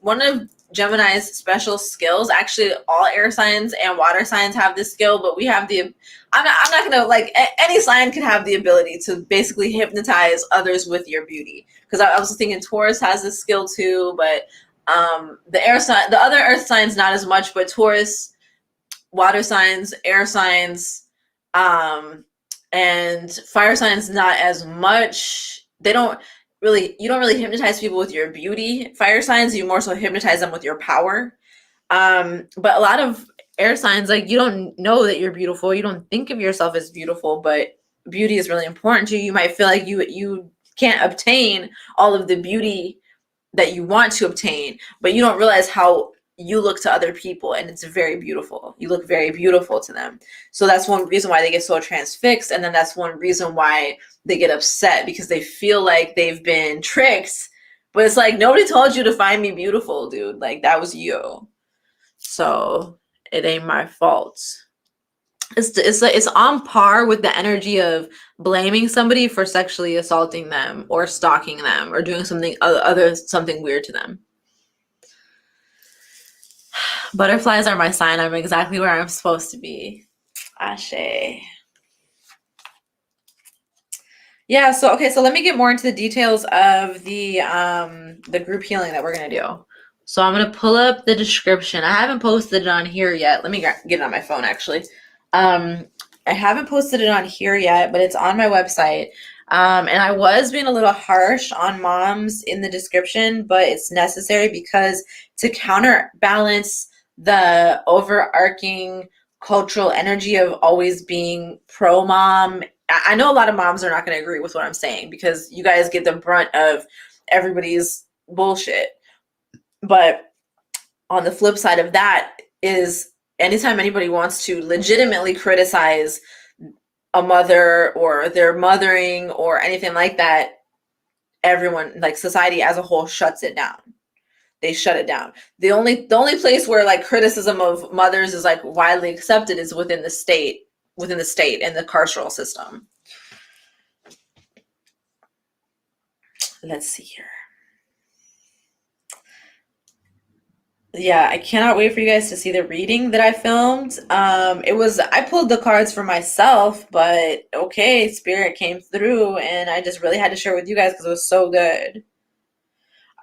one of Gemini's special skills, actually all air signs and water signs have this skill, but we have I'm not gonna, like, any sign could have the ability to basically hypnotize others with your beauty. Because I was thinking Taurus has this skill too, but the other earth signs not as much, but Taurus, water signs, air signs, and fire signs not as much. You don't really hypnotize people with your beauty. Fire signs, you more so hypnotize them with your power. But a lot of air signs, like, you don't know that you're beautiful. You don't think of yourself as beautiful, but beauty is really important to you. You might feel like you can't obtain all of the beauty that you want to obtain, but you don't realize how you look to other people and it's very beautiful. You look very beautiful to them. So that's one reason why they get so transfixed. And then that's one reason why they get upset, because they feel like they've been tricked. But it's like, nobody told you to find me beautiful, dude. Like, that was you. So it ain't my fault. It's on par with the energy of blaming somebody for sexually assaulting them or stalking them or doing something weird to them. Butterflies are my sign. I'm exactly where I'm supposed to be. Ashe. Yeah, so okay, so let me get more into the details of the group healing that we're gonna do. So I'm gonna pull up the description. I haven't posted it on here yet. Let me get it on my phone actually. I haven't posted it on here yet, but it's on my website. And I was being a little harsh on moms in the description, but it's necessary because to counterbalance the overarching cultural energy of always being pro mom. I know a lot of moms are not going to agree with what I'm saying because you guys get the brunt of everybody's bullshit. But on the flip side of that is anytime anybody wants to legitimately criticize a mother or their mothering or anything like that, everyone, like society as a whole, shuts it down. They shut it down. The only place where like criticism of mothers is like widely accepted is within the state and the carceral system. Let's see here. Yeah, I cannot wait for you guys to see the reading that I filmed. I pulled the cards for myself, but okay, spirit came through and I just really had to share with you guys because it was so good.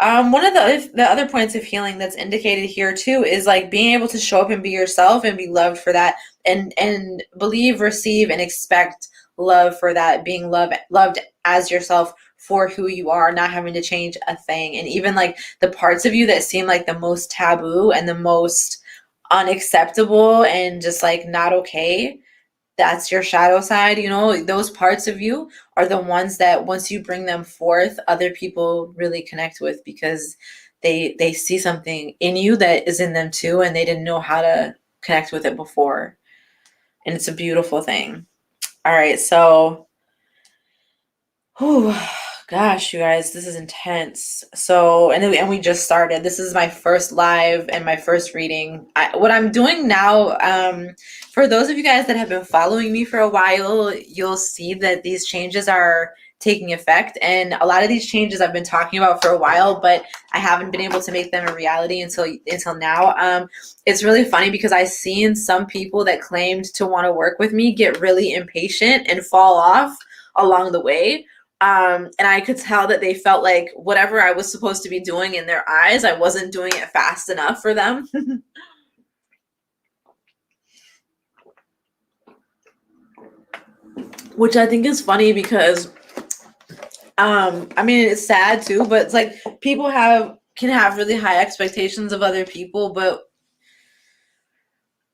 One of the other points of healing that's indicated here too is like being able to show up and be yourself and be loved for that, and believe, receive, and expect love for that, being loved as yourself for who you are, not having to change a thing. And even like the parts of you that seem like the most taboo and the most unacceptable and just like not okay, that's your shadow side. Those parts of you are the ones that once you bring them forth, other people really connect with because they see something in you that is in them too, and they didn't know how to connect with it before. And it's a beautiful thing. All right, so gosh, you guys, this is intense. So, and we just started. This is my first live and my first reading. What I'm doing now, for those of you guys that have been following me for a while, you'll see that these changes are taking effect. And a lot of these changes I've been talking about for a while, but I haven't been able to make them a reality until now. It's really funny because I've seen some people that claimed to want to work with me get really impatient and fall off along the way. And I could tell that they felt like whatever I was supposed to be doing in their eyes, I wasn't doing it fast enough for them. Which I think is funny because, I mean, it's sad too, but it's like people can have really high expectations of other people, but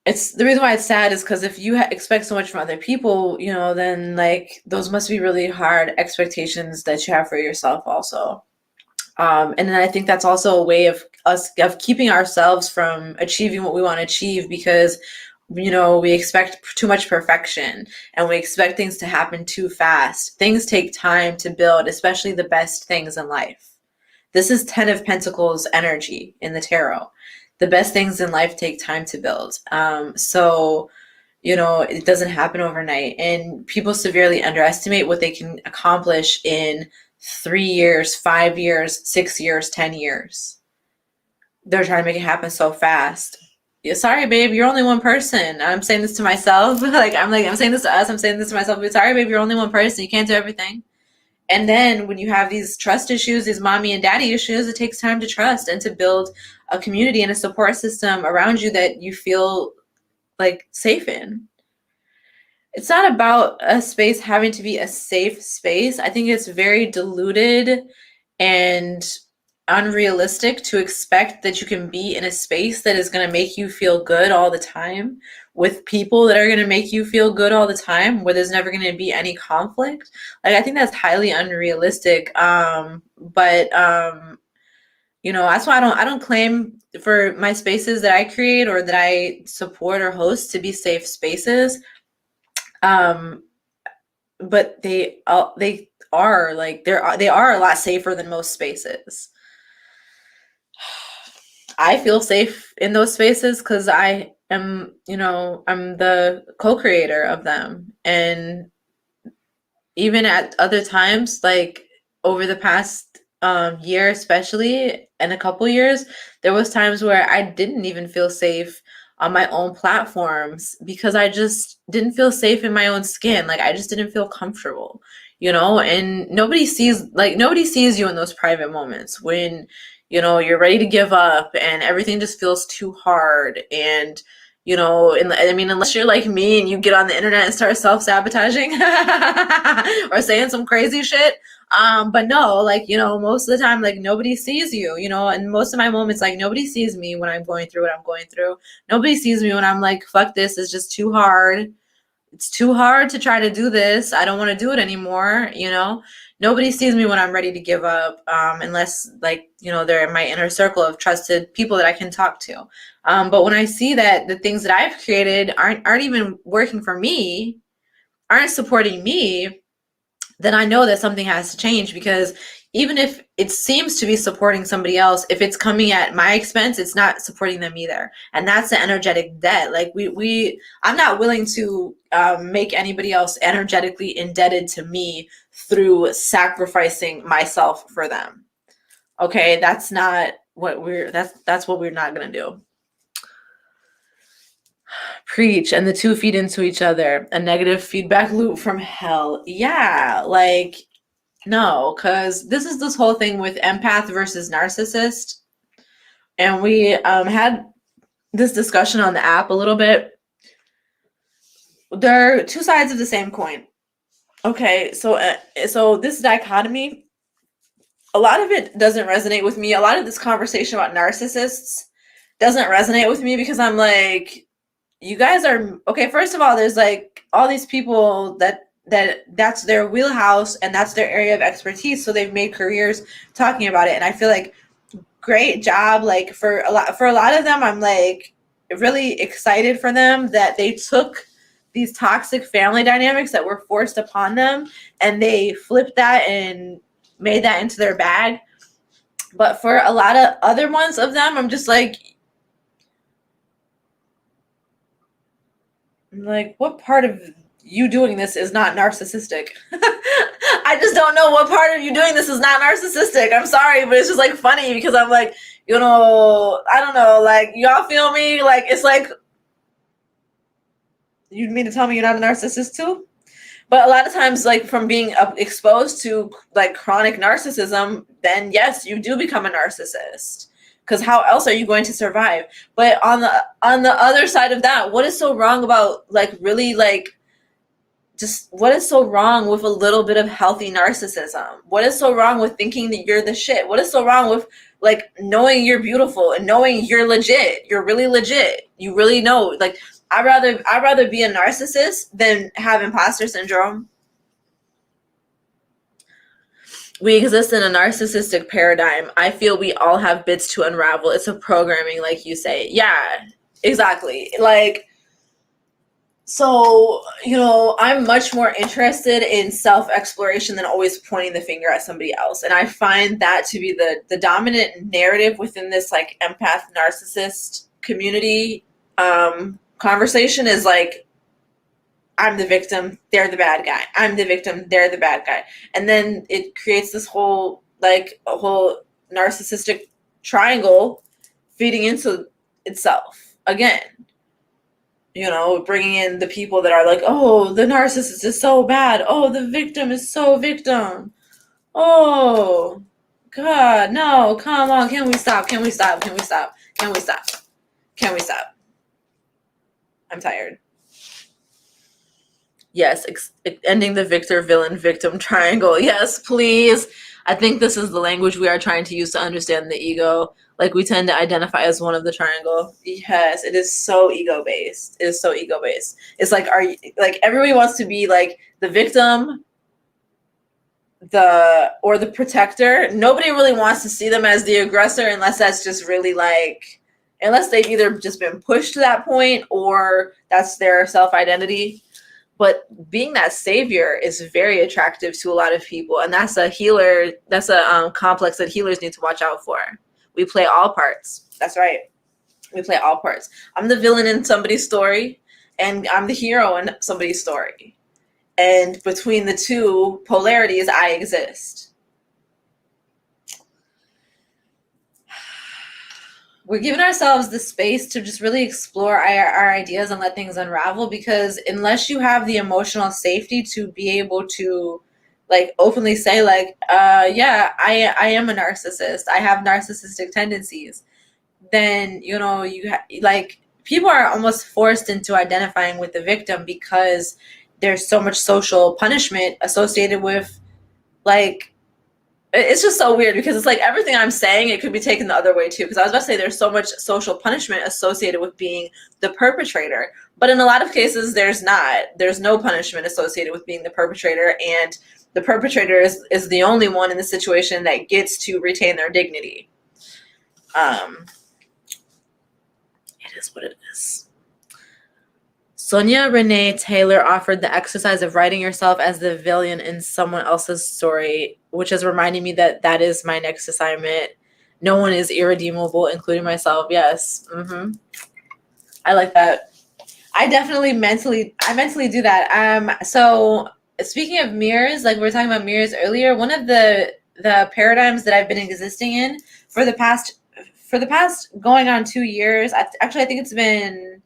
it's the reason why it's sad is because if you expect so much from other people, then like those must be really hard expectations that you have for yourself also. And then I think that's also a way of keeping ourselves from achieving what we want to achieve because, we expect too much perfection and we expect things to happen too fast. Things take time to build, especially the best things in life. This is 10 of Pentacles energy in the tarot. The best things in life take time to build. So, it doesn't happen overnight. And people severely underestimate what they can accomplish in 3 years, 5 years, 6 years, 10 years. They're trying to make it happen so fast. Yeah, sorry, babe, you're only one person. I'm saying this to myself. I'm saying this to us. I'm saying this to myself. But sorry, babe, you're only one person. You can't do everything. And then when you have these trust issues, these mommy and daddy issues, it takes time to trust and to build a community and a support system around you that you feel like safe in. It's not about a space having to be a safe space. I think it's very diluted and unrealistic to expect that you can be in a space that is going to make you feel good all the time with people that are going to make you feel good all the time where there's never going to be any conflict. Like, I think that's highly unrealistic. But You know, that's why I don't claim for my spaces that I create or that I support or host to be safe spaces. Um, but they are like they are a lot safer than most spaces. I feel safe in those spaces because I am, you know, I'm the co-creator of them. And even at other times, like over the past year, especially, and a couple years, there was times where I didn't even feel safe on my own platforms because I just didn't feel safe in my own skin. Like I just didn't feel comfortable, you know. And nobody sees you in those private moments when, you know, you're ready to give up and everything just feels too hard. And you know, I mean, unless you're like me and you get on the internet and start self-sabotaging or saying some crazy shit. But no, like, you know, most of the time, like nobody sees you, you know, and most of my moments, like nobody sees me when I'm going through what I'm going through. Nobody sees me when I'm like, fuck this, it's just too hard. It's too hard to try to do this. I don't want to do it anymore, you know. Nobody sees me when I'm ready to give up, unless like, you know, they're in my inner circle of trusted people that I can talk to. But when I see that the things that I've created aren't even working for me, aren't supporting me, then I know that something has to change, because even if it seems to be supporting somebody else, if it's coming at my expense, it's not supporting them either. And that's the energetic debt. Like I'm not willing to make anybody else energetically indebted to me through sacrificing myself for them. Okay, that's not what that's what we're not gonna do. Preach. And the two feed into each other. A negative feedback loop from hell. Yeah, like no, because this is this whole thing with empath versus narcissist. And we had this discussion on the app a little bit. They're two sides of the same coin. Okay, so this dichotomy, a lot of it doesn't resonate with me. A lot of this conversation about narcissists doesn't resonate with me because I'm like, you guys are okay. First of all, there's like all these people that's their wheelhouse and that's their area of expertise, so they've made careers talking about it. And I feel like great job, like for a lot of them. I'm like really excited for them that they took these toxic family dynamics that were forced upon them and they flipped that and made that into their bag. But for a lot of other ones of them, I'm just like, what part of you doing this is not narcissistic? I just don't know what part of you doing this is not narcissistic. I'm sorry, but it's just like funny because I'm like, you know, I don't know, like y'all feel me? Like it's like, you mean to tell me you're not a narcissist too? But a lot of times, like from being exposed to like chronic narcissism, then yes, you do become a narcissist. Because how else are you going to survive? But on the other side of that, what is so wrong about like really like just what is so wrong with a little bit of healthy narcissism? What is so wrong with thinking that you're the shit? What is so wrong with like knowing you're beautiful and knowing you're legit? You're really legit. You really know. Like I'd rather be a narcissist than have imposter syndrome. We exist in a narcissistic paradigm. I feel we all have bits to unravel. It's a programming, like you say. Yeah, exactly. Like, so, you know, I'm much more interested in self-exploration than always pointing the finger at somebody else. And I find that to be the dominant narrative within this like empath narcissist community conversation is like, I'm the victim, they're the bad guy. I'm the victim, they're the bad guy. And then it creates this whole, like, a whole narcissistic triangle feeding into itself again. You know, bringing in the people that are like, oh, the narcissist is so bad. Oh, the victim is so victim. Oh, God, no, come on. Can we stop? Can we stop? Can we stop? Can we stop? Can we stop? I'm tired. Yes, ending the victor, villain, victim triangle. Yes, please. I think this is the language we are trying to use to understand the ego. Like we tend to identify as one of the triangle. Yes, it is so ego based. It is so ego based. It's like, are you like everybody wants to be like the victim, the protector. Nobody really wants to see them as the aggressor unless that's just really like, unless they've either just been pushed to that point or that's their self-identity. But being that savior is very attractive to a lot of people, and that's a healer. That's a complex that healers need to watch out for. We play all parts. That's right. We play all parts. I'm the villain in somebody's story, and I'm the hero in somebody's story. And between the two polarities, I exist. We're giving ourselves the space to just really explore our ideas and let things unravel, because unless you have the emotional safety to be able to like openly say like, yeah, I am a narcissist, I have narcissistic tendencies, then, you know, like people are almost forced into identifying with the victim because there's so much social punishment associated with, like, it's just so weird because it's like everything I'm saying, it could be taken the other way too. Because I was about to say there's so much social punishment associated with being the perpetrator. But in a lot of cases, there's not. There's no punishment associated with being the perpetrator. And the perpetrator is the only one in the situation that gets to retain their dignity. It is what it is. Sonia Renee Taylor offered the exercise of writing yourself as the villain in someone else's story, which is reminding me that that is my next assignment. No one is irredeemable, including myself. Yes. I like that. I mentally do that. So speaking of mirrors, like we were talking about mirrors earlier, one of the paradigms that I've been existing in for the past going on 2 years, actually I think it's been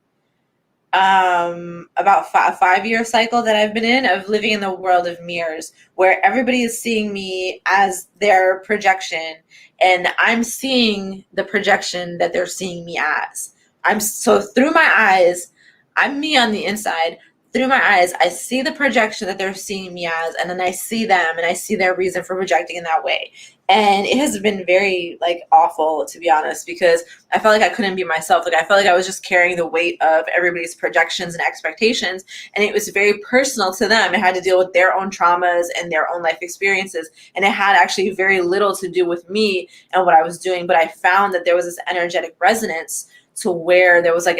about a 5-year cycle that I've been in, of living in the world of mirrors, where everybody is seeing me as their projection, and I'm seeing the projection that they're seeing me as. So through my eyes, I'm me on the inside. Through my eyes, I see the projection that they're seeing me as, and then I see them and I see their reason for projecting in that way. And it has been very like awful, to be honest, because I felt like I couldn't be myself. Like I felt like I was just carrying the weight of everybody's projections and expectations, and it was very personal to them. It had to deal with their own traumas and their own life experiences, and it had actually very little to do with me and what I was doing. But I found that there was this energetic resonance to where there was a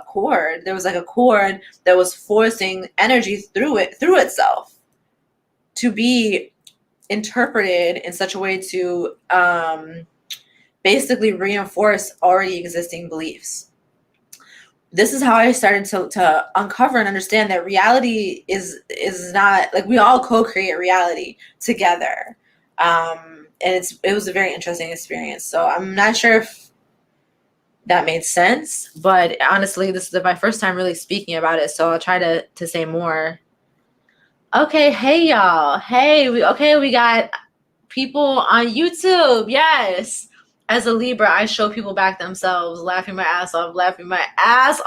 cord. There was like a cord that was forcing energy through itself to be interpreted in such a way to basically reinforce already existing beliefs. This is how I started to uncover and understand that reality is not like, we all co-create reality together. And it was a very interesting experience. So I'm not sure if that made sense, but honestly, this is my first time really speaking about it, so I'll try to say more. Okay, hey y'all. Hey, we got people on YouTube. Yes. As a Libra, I show people back themselves, laughing my ass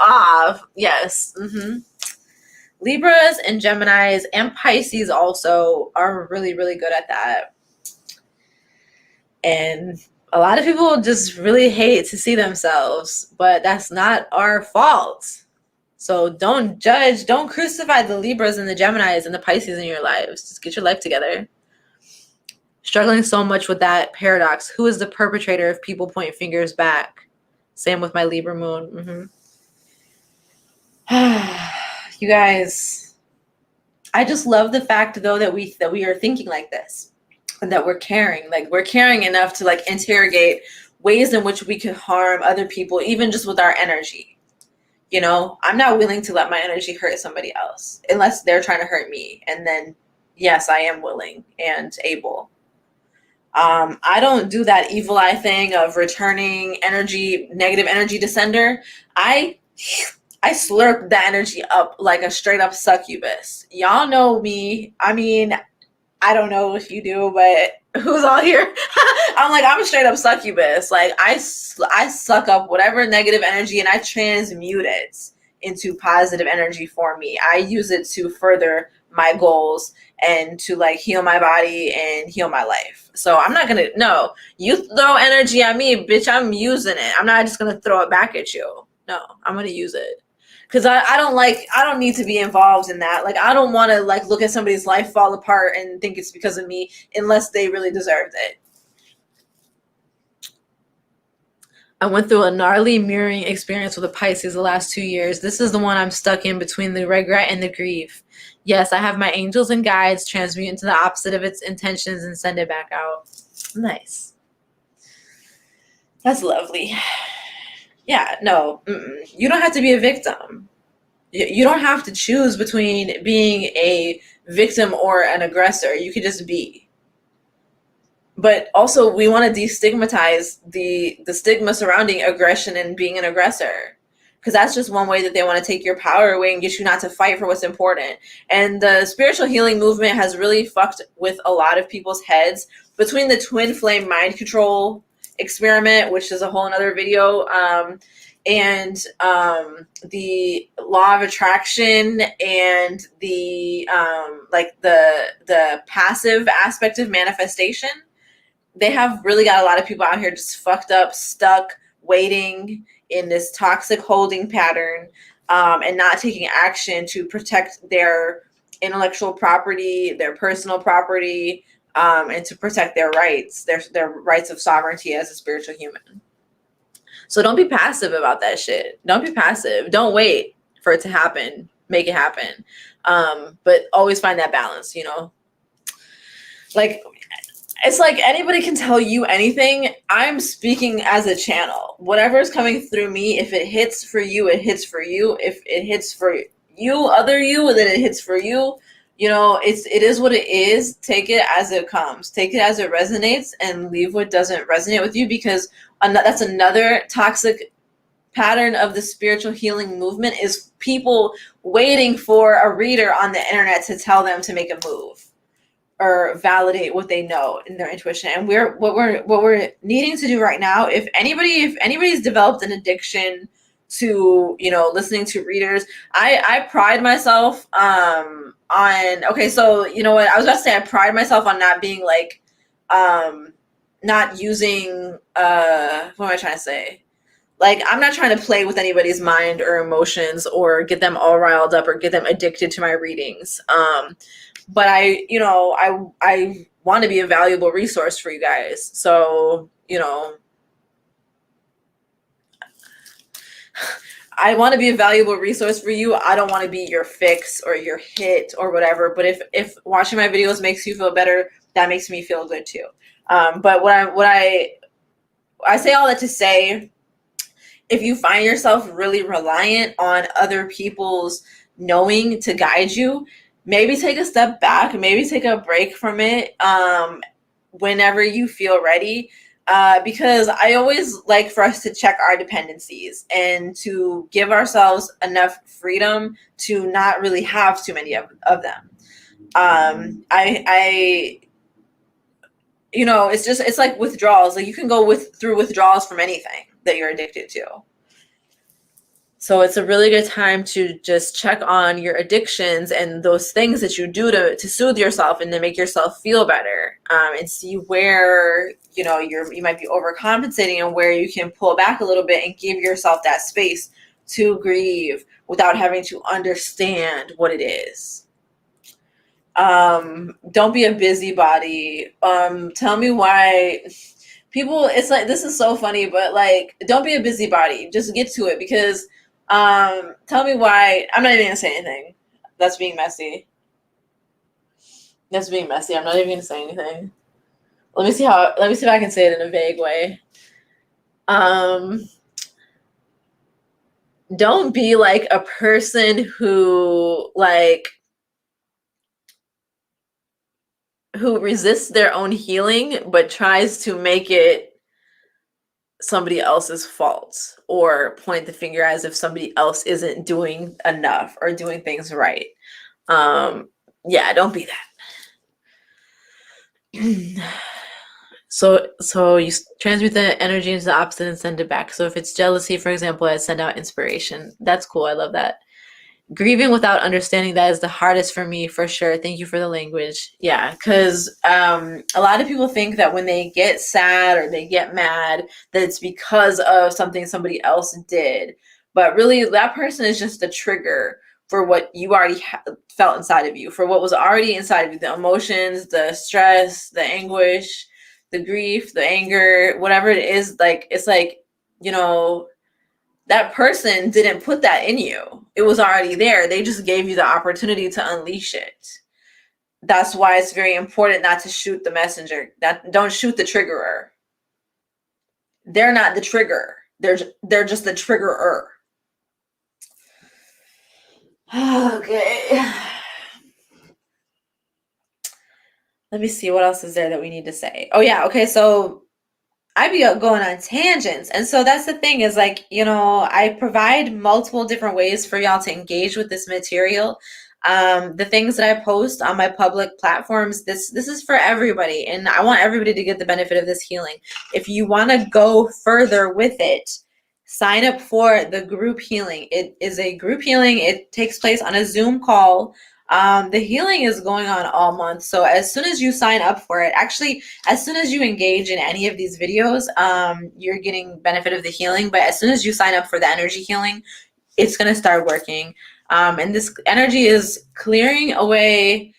off. Yes. Libras and Geminis and Pisces also are really, really good at that. And a lot of people just really hate to see themselves, but that's not our fault. So don't judge, don't crucify the Libras and the Geminis and the Pisces in your lives. Just get your life together. Struggling so much with that paradox. Who is the perpetrator if people point fingers back? Same with my Libra moon. You guys, I just love the fact though that we are thinking like this. And that we're caring enough to like interrogate ways in which we could harm other people, even just with our energy. You know, I'm not willing to let my energy hurt somebody else unless they're trying to hurt me. And then, yes, I am willing and able. I don't do that evil eye thing of returning energy, negative energy to sender. I slurp the energy up like a straight up succubus. Y'all know me. I mean, I don't know if you do, but who's all here? I'm a straight up succubus. Like I suck up whatever negative energy and I transmute it into positive energy for me. I use it to further my goals and to like heal my body and heal my life. So I'm not gonna, no, you throw energy at me, bitch, I'm using it. I'm not just gonna throw it back at you. No, I'm gonna use it. Because I don't need to be involved in that. Like, I don't want to like look at somebody's life fall apart and think it's because of me unless they really deserved it. I went through a gnarly mirroring experience with a Pisces the last 2 years. This is the one I'm stuck in between the regret and the grief. Yes, I have my angels and guides transmute into the opposite of its intentions and send it back out. Nice. That's lovely. Yeah, no, you don't have to be a victim. You don't have to choose between being a victim or an aggressor. You could just be. But also, we want to destigmatize the stigma surrounding aggression and being an aggressor, because that's just one way that they want to take your power away and get you not to fight for what's important. And the spiritual healing movement has really fucked with a lot of people's heads between the twin flame mind control experiment, which is a whole another video, and the law of attraction and the like the passive aspect of manifestation. They have really got a lot of people out here just fucked up, stuck, waiting in this toxic holding pattern, and not taking action to protect their intellectual property, their personal property, and to protect their rights, their rights of sovereignty as a spiritual human. So don't be passive about that shit. Don't be passive. Don't wait for it to happen. Make it happen. But always find that balance, you know? Like, it's like anybody can tell you anything. I'm speaking as a channel. Whatever is coming through me, if it hits for you, it hits for you. If it hits for you, other you, then it hits for you. You know, it is what it is. Take it as it comes. Take it as it resonates, and leave what doesn't resonate with you, because that's another toxic pattern of the spiritual healing movement, is people waiting for a reader on the internet to tell them to make a move or validate what they know in their intuition. And what we're needing to do right now, if anybody's developed an addiction to, you know, listening to readers, I pride myself on, okay, so you know what, I was about to say I pride myself on not being like not using what am I trying to say? Like, I'm not trying to play with anybody's mind or emotions or get them all riled up or get them addicted to my readings. But I want to be a valuable resource for you guys. So, you know, I want to be a valuable resource for you. I don't want to be your fix or your hit or whatever. But if watching my videos makes you feel better, that makes me feel good too. But I say all that to say, if you find yourself really reliant on other people's knowing to guide you, maybe take a step back, maybe take a break from it whenever you feel ready. Because I always like for us to check our dependencies and to give ourselves enough freedom to not really have too many of them. You know, it's like withdrawals. Like, you can go through withdrawals from anything that you're addicted to. So it's a really good time to just check on your addictions and those things that you do to soothe yourself and to make yourself feel better, and see where, you know, you might be overcompensating and where you can pull back a little bit and give yourself that space to grieve without having to understand what it is. Don't be a busybody. Tell me why people, it's like, this is so funny, but like, don't be a busybody. Just get to it, because tell me why. I'm not even gonna say anything. That's being messy. I'm not even gonna say anything. Let me see if I can say it in a vague way. Don't be like a person who resists their own healing but tries to make it somebody else's fault or point the finger as if somebody else isn't doing enough or doing things right. Yeah, don't be that. So you transmute the energy into the opposite and send it back. So if it's jealousy, for example, I send out inspiration. That's cool. I love that. Grieving without understanding, that is the hardest for me, for sure. Thank you for the language. Yeah, because a lot of people think that when they get sad or they get mad, that it's because of something somebody else did. But really, that person is just a trigger for what you already felt inside of you, for what was already inside of you, the emotions, the stress, the anguish, the grief, the anger, whatever it is. Like, it's like, you know, that person didn't put that in you. It was already there. They just gave you the opportunity to unleash it. That's why it's very important not to shoot the messenger. That don't shoot the triggerer. They're not the trigger. They're just the triggerer. Okay. Let me see what else is there that we need to say. Oh yeah, okay, so I be going on tangents. And so that's the thing is like, you know, I provide multiple different ways for y'all to engage with this material. The things that I post on my public platforms, this is for everybody. And I want everybody to get the benefit of this healing. If you want to go further with it, sign up for the group healing. It is a group healing. It takes place on a Zoom call. The healing is going on all month. So as soon as you sign up for it, actually, as soon as you engage in any of these videos, you're getting benefit of the healing. But as soon as you sign up for the energy healing, it's going to start working. And this energy is clearing away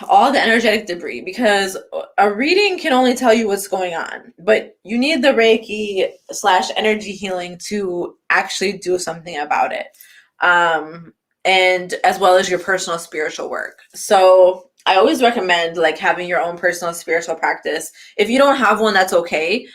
all the energetic debris, because a reading can only tell you what's going on, but you need the Reiki / energy healing to actually do something about it. And as well as your personal spiritual work. So I always recommend like having your own personal spiritual practice. If you don't have one, that's okay.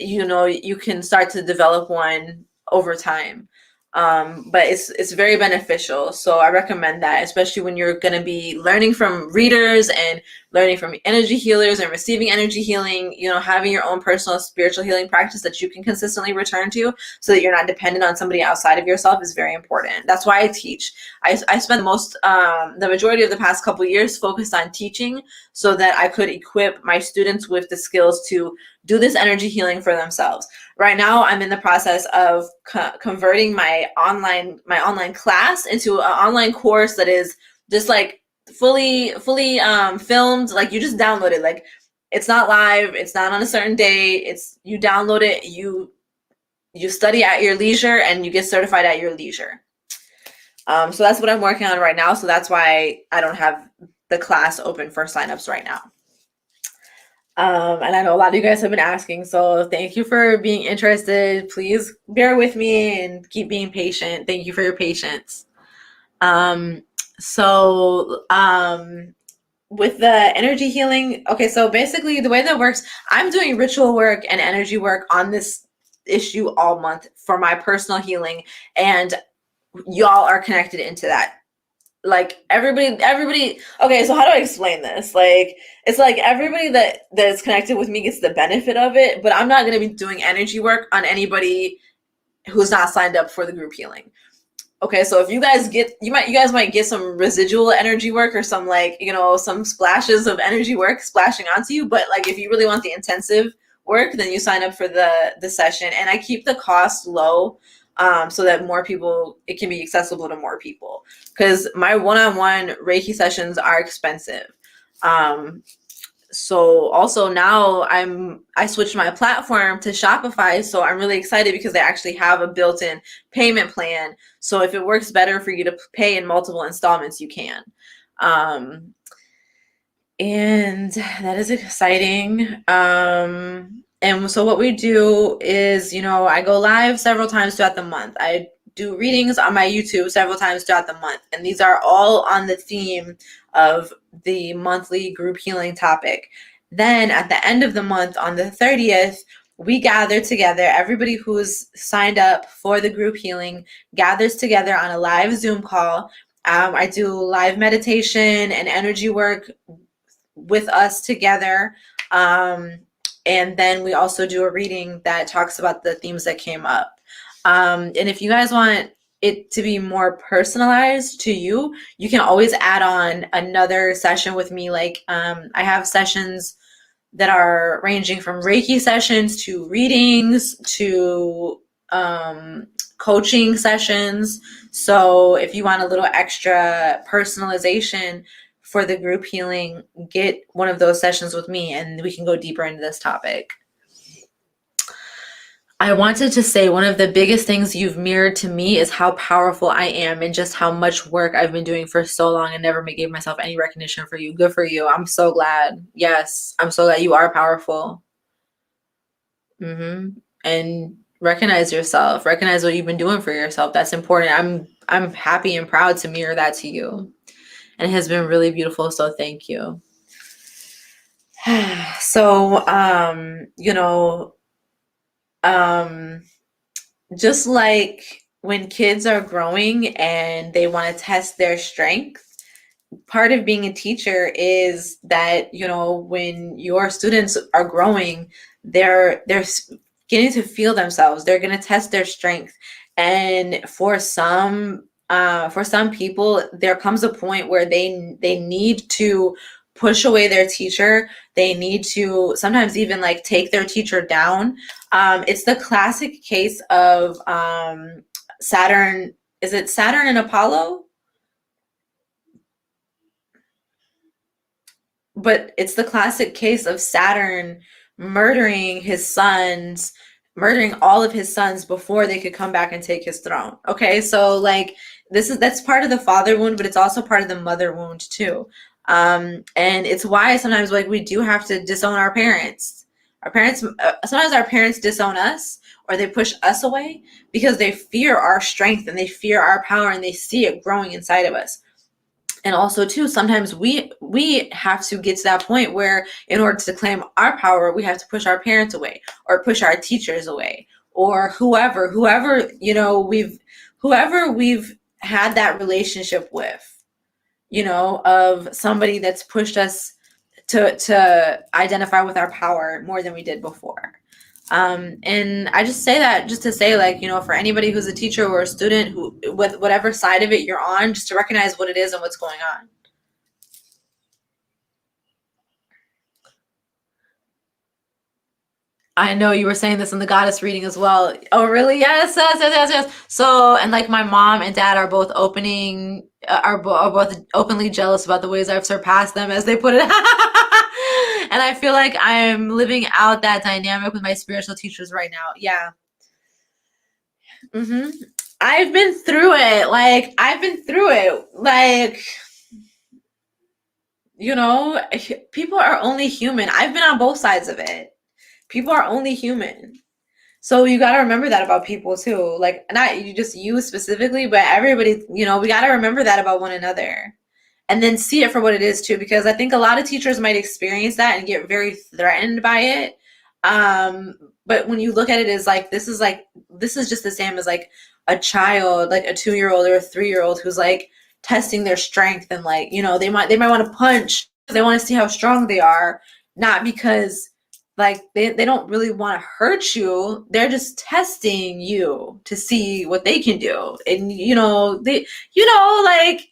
You know, you can start to develop one over time. But it's very beneficial. So I recommend that, especially when you're going to be learning from readers and learning from energy healers and receiving energy healing, you know, having your own personal spiritual healing practice that you can consistently return to so that you're not dependent on somebody outside of yourself is very important. That's why I teach. I spent the majority of the past couple of years focused on teaching so that I could equip my students with the skills to do this energy healing for themselves. Right now, I'm in the process of converting my online class into an online course that is just like fully filmed. Like you just download it. Like it's not live. It's not on a certain day. It's you download it. You study at your leisure and you get certified at your leisure. So that's what I'm working on right now. So that's why I don't have the class open for signups right now. And I know a lot of you guys have been asking, so thank you for being interested. Please bear with me and keep being patient. Thank you for your patience. With the energy healing, okay, so basically the way that works, I'm doing ritual work and energy work on this issue all month for my personal healing, and y'all are connected into that. Like everybody, okay, so how do I explain this? Like it's like everybody that is connected with me gets the benefit of it, but I'm not going to be doing energy work on anybody who's not signed up for the group healing. Okay, so if you guys might get some residual energy work or some like, you know, some splashes of energy work splashing onto you, but like if you really want the intensive work, then you sign up for the session, and I keep the cost low. So that more people, it can be accessible to more people, because my one-on-one Reiki sessions are expensive. So also now I switched my platform to Shopify, so I'm really excited because they actually have a built-in payment plan. So if it works better for you to pay in multiple installments, you can. And that is exciting. And so what we do is, you know, I go live several times throughout the month. I do readings on my YouTube several times throughout the month. And these are all on the theme of the monthly group healing topic. Then at the end of the month, on the 30th, we gather together. Everybody who's signed up for the group healing gathers together on a live Zoom call. I do live meditation and energy work with us together. And then we also do a reading that talks about the themes that came up. And if you guys want it to be more personalized to you, you can always add on another session with me. Like I have sessions that are ranging from Reiki sessions to readings to coaching sessions. So if you want a little extra personalization for the group healing, get one of those sessions with me and we can go deeper into this topic. I wanted to say one of the biggest things you've mirrored to me is how powerful I am and just how much work I've been doing for so long and never gave myself any recognition for you. Good for you. I'm so glad. Yes, I'm so glad you are powerful. And recognize yourself. Recognize what you've been doing for yourself. That's important. I'm happy and proud to mirror that to you. And it has been really beautiful, so thank you. So, just like when kids are growing and they want to test their strength, part of being a teacher is that, when your students are growing, they're getting to feel themselves. They're going to test their strength. And for some people, there comes a point where they need to push away their teacher. They need to sometimes even like take their teacher down. It's the classic case of Saturn. Is it Saturn and Apollo? But it's the classic case of Saturn murdering his sons, murdering all of his sons before they could come back and take his throne. Okay, so like that's part of the father wound, but it's also part of the mother wound too. And it's why sometimes like we do have to disown our parents. Our parents sometimes our parents disown us or they push us away because they fear our strength and they fear our power and they see it growing inside of us. And also too, sometimes we have to get to that point where in order to claim our power, we have to push our parents away or push our teachers away or whoever we've had that relationship with, of somebody that's pushed us to identify with our power more than we did before. And I just say that just to say, like, for anybody who's a teacher or a student, who, with whatever side of it you're on, just to recognize what it is and what's going on. I know you were saying this in the goddess reading as well. Oh, really? Yes, yes, yes, yes, yes. So, and like my mom and dad are both are both openly jealous about the ways I've surpassed them, as they put it. And I feel like I'm living out that dynamic with my spiritual teachers right now. Yeah. hmm I've been through it. Like, I've been through it. Like, you know, people are only human. I've been on both sides of it. People are only human. So you got to remember that about people too. Like, not you just you specifically, but everybody, we got to remember that about one another. And then see it for what it is too, because I think a lot of teachers might experience that and get very threatened by it. But when you look at it as this is just the same as like a child, like a 2-year-old or a 3-year-old who's like testing their strength and like, they might want to punch. They want to see how strong they are, not because like they don't really want to hurt you. They're just testing you to see what they can do. And like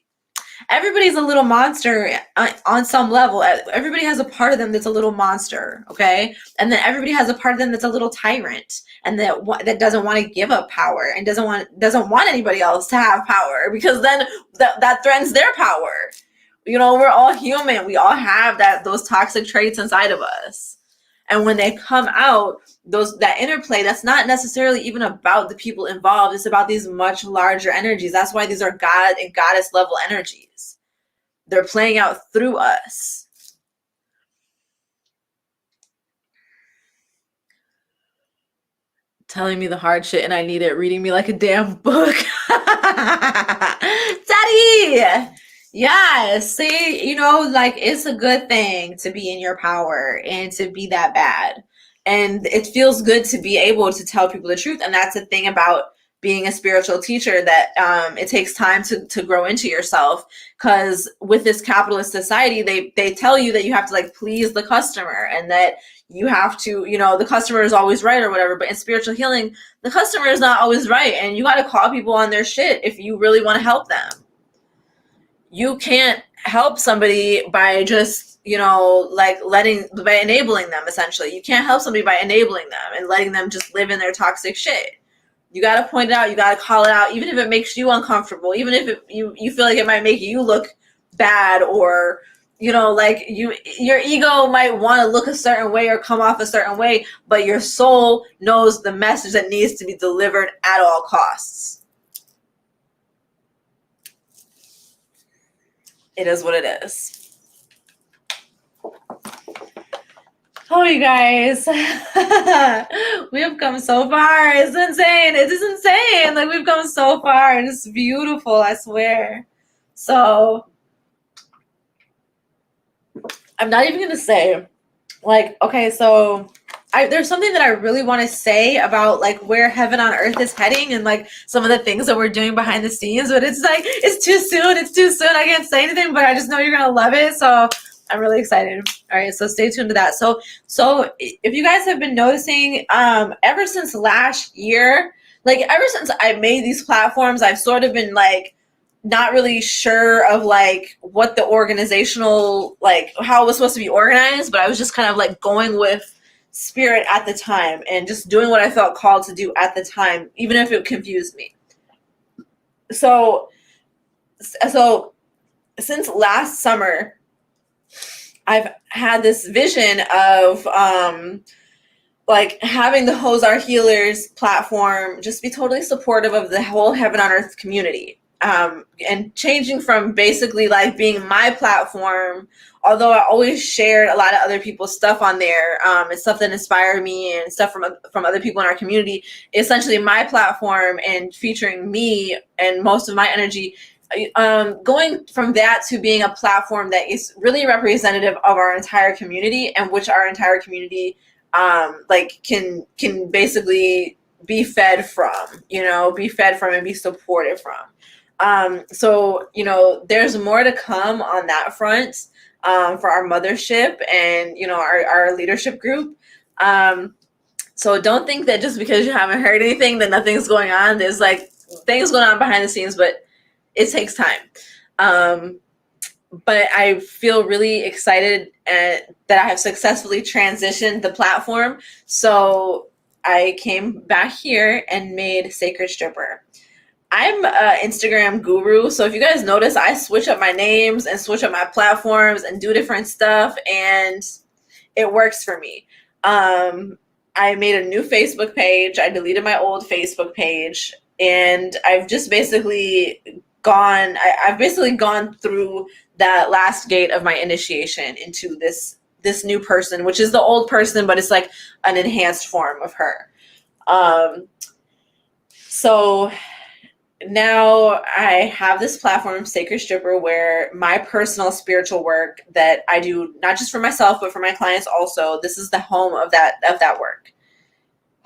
everybody's a little monster on some level. Everybody has a part of them that's a little monster, okay? And then everybody has a part of them that's a little tyrant, and that doesn't want to give up power and doesn't want anybody else to have power, because then that threatens their power. We're all human. We all have those toxic traits inside of us. And when they come out, that interplay, that's not necessarily even about the people involved. It's about these much larger energies. That's why these are God and goddess level energies. They're playing out through us. Telling me the hard shit and I need it, reading me like a damn book. Daddy! Yeah, see, like it's a good thing to be in your power and to be that bad. And it feels good to be able to tell people the truth. And that's the thing about being a spiritual teacher, that it takes time to grow into yourself. Because with this capitalist society, they tell you that you have to like please the customer and that you have to, the customer is always right or whatever. But in spiritual healing, the customer is not always right. And you got to call people on their shit if you really want to help them. You can't help somebody by just, by enabling them, essentially. You can't help somebody by enabling them and letting them just live in their toxic shit. You got to point it out. You got to call it out, even if it makes you uncomfortable, even if you feel like it might make you look bad or, you know, like your ego might want to look a certain way or come off a certain way, but your soul knows the message that needs to be delivered at all costs. It is what it is. Oh, you guys, we have come so far. It's insane. It is insane. Like, we've come so far, and it's beautiful, I swear. So, I'm not even gonna say, like, okay, so there's something that I really want to say about like where heaven on earth is heading and like some of the things that we're doing behind the scenes, but it's like it's too soon. It's too soon. I can't say anything, but I just know you're gonna love it. So I'm really excited. All right, so stay tuned to that. So if you guys have been noticing, ever since last year, like ever since I made these platforms, I've sort of been like not really sure of like what the organizational, like how it was supposed to be organized, but I was just kind of like going with spirit at the time and just doing what I felt called to do at the time, even if it confused me. So since last summer, I've had this vision of like having the hoesarehealers platform just be totally supportive of the whole heaven on earth community. And changing from basically like being my platform, although I always shared a lot of other people's stuff on there, and stuff that inspired me and stuff from other people in our community, essentially my platform and featuring me and most of my energy, going from that to being a platform that is really representative of our entire community, and which our entire community like can basically be fed from, be fed from and be supported from. So, there's more to come on that front, for our mothership and, our leadership group. So don't think that just because you haven't heard anything that nothing's going on. There's like things going on behind the scenes, but it takes time. But I feel really excited that I have successfully transitioned the platform. So I came back here and made Sacred Stripper. I'm an Instagram guru, so if you guys notice, I switch up my names and switch up my platforms and do different stuff, and it works for me. I made a new Facebook page. I deleted my old Facebook page, and I've just basically I've basically gone through that last gate of my initiation into this new person, which is the old person, but it's like an enhanced form of her. So now I have this platform, Sacred Stripper, where my personal spiritual work that I do, not just for myself, but for my clients also, this is the home of that work.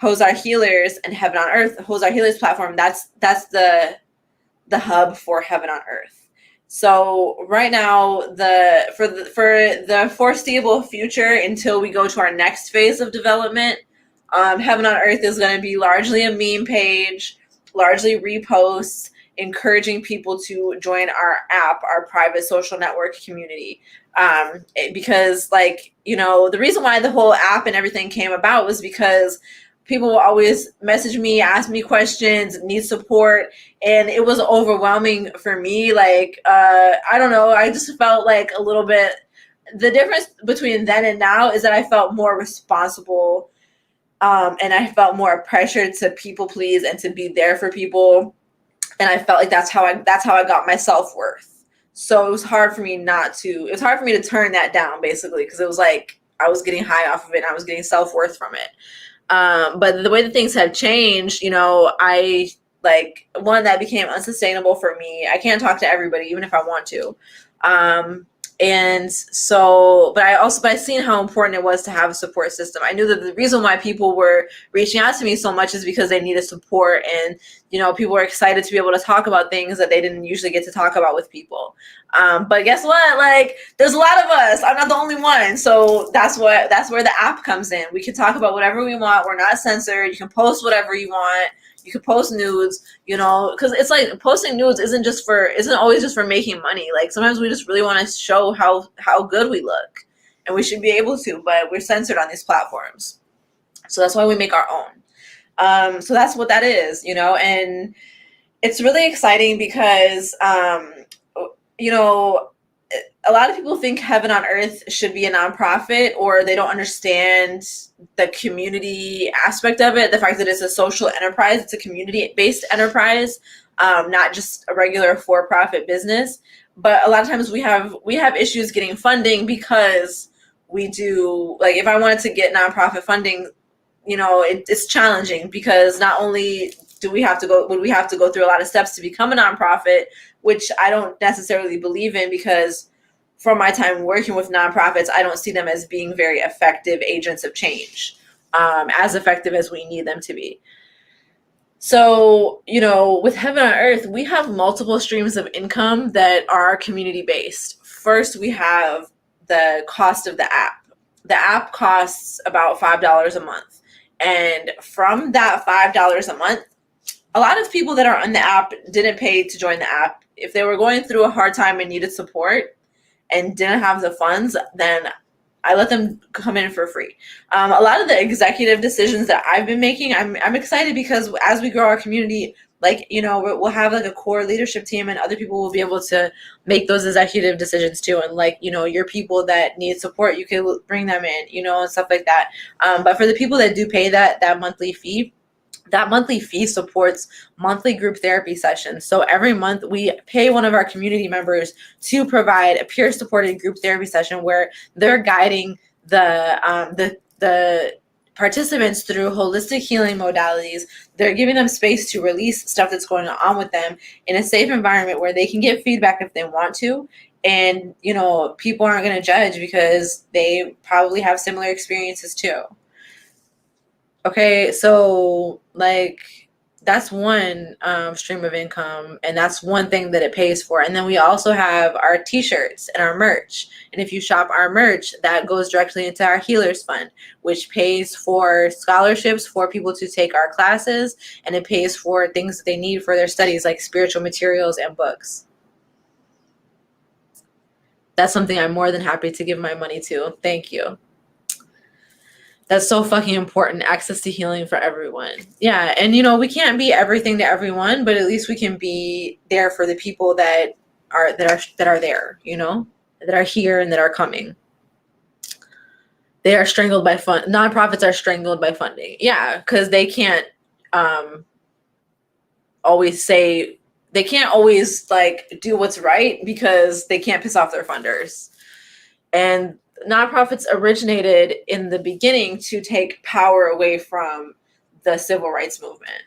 Hoesarehealers and Heaven on Earth, Hoesarehealers platform, that's the hub for Heaven on Earth. So right now, for the foreseeable future, until we go to our next phase of development, Heaven on Earth is going to be largely a meme page, largely reposts, encouraging people to join our app, our private social network community. Because the reason why the whole app and everything came about was because people will always message me, ask me questions, need support, and it was overwhelming for me. I don't know, I just felt like a little bit, the difference between then and now is that I felt more responsible, and I felt more pressured to people please and to be there for people, and I felt like that's how I got my self-worth. So it was hard for me to turn that down, basically, because it was like I was getting high off of it and I was getting self-worth from it. But the way that things have changed, I that became unsustainable for me. I can't talk to everybody, even if I want to. And so, but I seen how important it was to have a support system. I knew that the reason why people were reaching out to me so much is because they needed support, and people were excited to be able to talk about things that they didn't usually get to talk about with people. But guess what? There's a lot of us. I'm not the only one. So that's where the app comes in. We can talk about whatever we want. We're not censored. You can post whatever you want. You could post nudes, because it's like posting nudes isn't always just for making money. Like sometimes we just really want to show how good we look, and we should be able to, but we're censored on these platforms. So that's why we make our own. So that's what that is, and it's really exciting because, a a lot of people think Heaven on Earth should be a nonprofit, or they don't understand the community aspect of it. The fact that it's a social enterprise, it's a community-based enterprise, not just a regular for-profit business. But a lot of times we have issues getting funding because we do, like, if I wanted to get nonprofit funding, it's challenging, because not only would we have to go through a lot of steps to become a nonprofit, which I don't necessarily believe in, because from my time working with nonprofits, I don't see them as being very effective agents of change, as effective as we need them to be. So, with Heaven on Earth, we have multiple streams of income that are community-based. First, we have the cost of the app. The app costs about $5 a month. And from that $5 a month, a lot of people that are on the app didn't pay to join the app. If they were going through a hard time and needed support and didn't have the funds, then I let them come in for free. A lot of the executive decisions that I've been making, I'm excited, because as we grow our community, we'll have like a core leadership team, and other people will be able to make those executive decisions too. And your people that need support, you can bring them in, and stuff like that. But for the people that do pay that monthly fee, that monthly fee supports monthly group therapy sessions. So every month we pay one of our community members to provide a peer-supported group therapy session where they're guiding the participants through holistic healing modalities. They're giving them space to release stuff that's going on with them in a safe environment where they can get feedback if they want to. And, people aren't going to judge, because they probably have similar experiences too. Okay, so that's one stream of income, and that's one thing that it pays for. And then we also have our t-shirts and our merch. And if you shop our merch, that goes directly into our Healers Fund, which pays for scholarships for people to take our classes, and it pays for things that they need for their studies, like spiritual materials and books. That's something I'm more than happy to give my money to. Thank you. That's so fucking important. Access to healing for everyone. Yeah. And we can't be everything to everyone, but at least we can be there for the people that are there, that are here and that are coming. They are strangled by nonprofits are strangled by funding. Yeah, because they can't always do what's right, because they can't piss off their funders. And nonprofits originated in the beginning to take power away from the civil rights movement.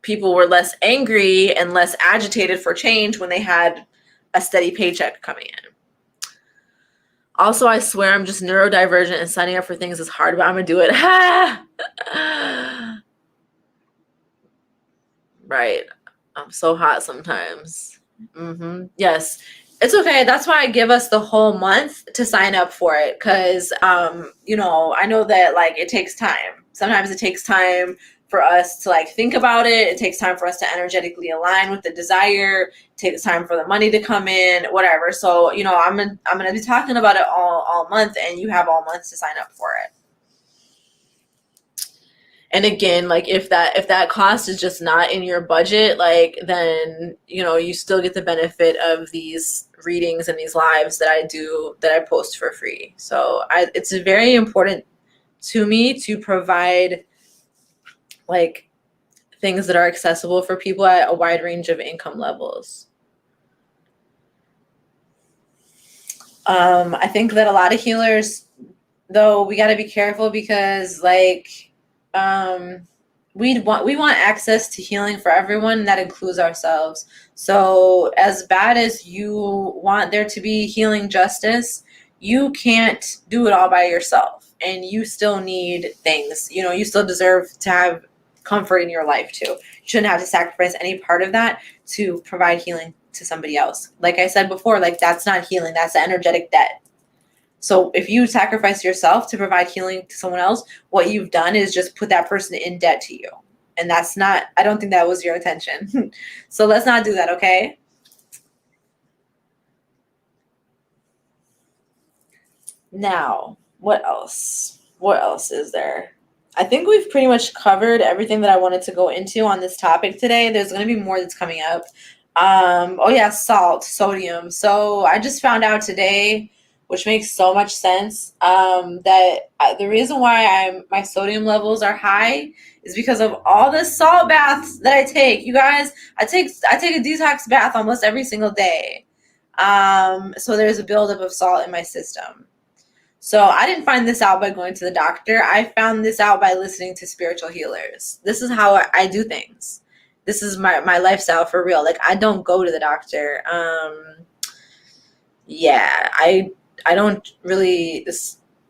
People were less angry and less agitated for change when they had a steady paycheck coming in. Also, I swear I'm just neurodivergent, and signing up for things is hard, but I'm gonna do it. Right. I'm so hot sometimes. Yes. It's okay. That's why I give us the whole month to sign up for it, because I know that it takes time. Sometimes it takes time for us to think about it. It takes time for us to energetically align with the desire. It takes time for the money to come in, whatever. So I'm gonna be talking about it all month, and you have all month to sign up for it. And again, if that cost is just not in your budget, then you still get the benefit of these readings and these lives that I post for free. So it's very important to me to provide things that are accessible for people at a wide range of income levels. I think that a lot of healers, though, we got to be careful, because we want access to healing for everyone, and that includes ourselves. So as bad as you want there to be healing justice, you can't do it all by yourself, and you still need things. You still deserve to have comfort in your life too. You shouldn't have to sacrifice any part of that to provide healing to somebody else. Like I said before, that's not healing, that's an energetic debt. So if you sacrifice yourself to provide healing to someone else, what you've done is just put that person in debt to you. And I don't think that was your intention. So let's not do that, okay? Now, what else? What else is there? I think we've pretty much covered everything that I wanted to go into on this topic today. There's going to be more that's coming up. Oh yeah, salt, sodium. So I just found out today, which makes so much sense, that the reason why my sodium levels are high is because of all the salt baths that I take. You guys, I take a detox bath almost every single day. So there's a buildup of salt in my system. So I didn't find this out by going to the doctor. I found this out by listening to spiritual healers. This is how I do things. This is my lifestyle for real. Like I don't go to the doctor. Yeah, I don't really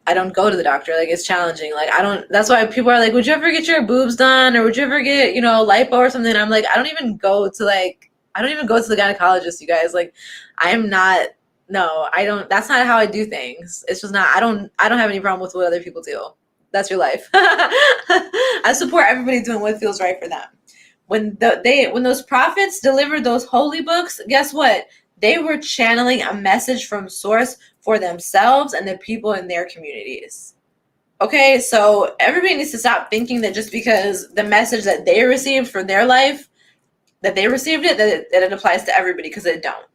I don't go to the doctor. Like it's challenging. Like I don't that's why people are like, "Would you ever get your boobs done or would you ever get, lipo or something?" I'm like, I don't even go to the gynecologist, you guys. Like I am not no, I don't that's not how I do things. It's just not I don't have any problem with what other people do. That's your life. I support everybody doing what feels right for them. When those prophets delivered those holy books, guess what? They were channeling a message from source for themselves and the people in their communities. Okay, so everybody needs to stop thinking that just because the message that they received for their life, that they received it, that it applies to everybody, because it don't.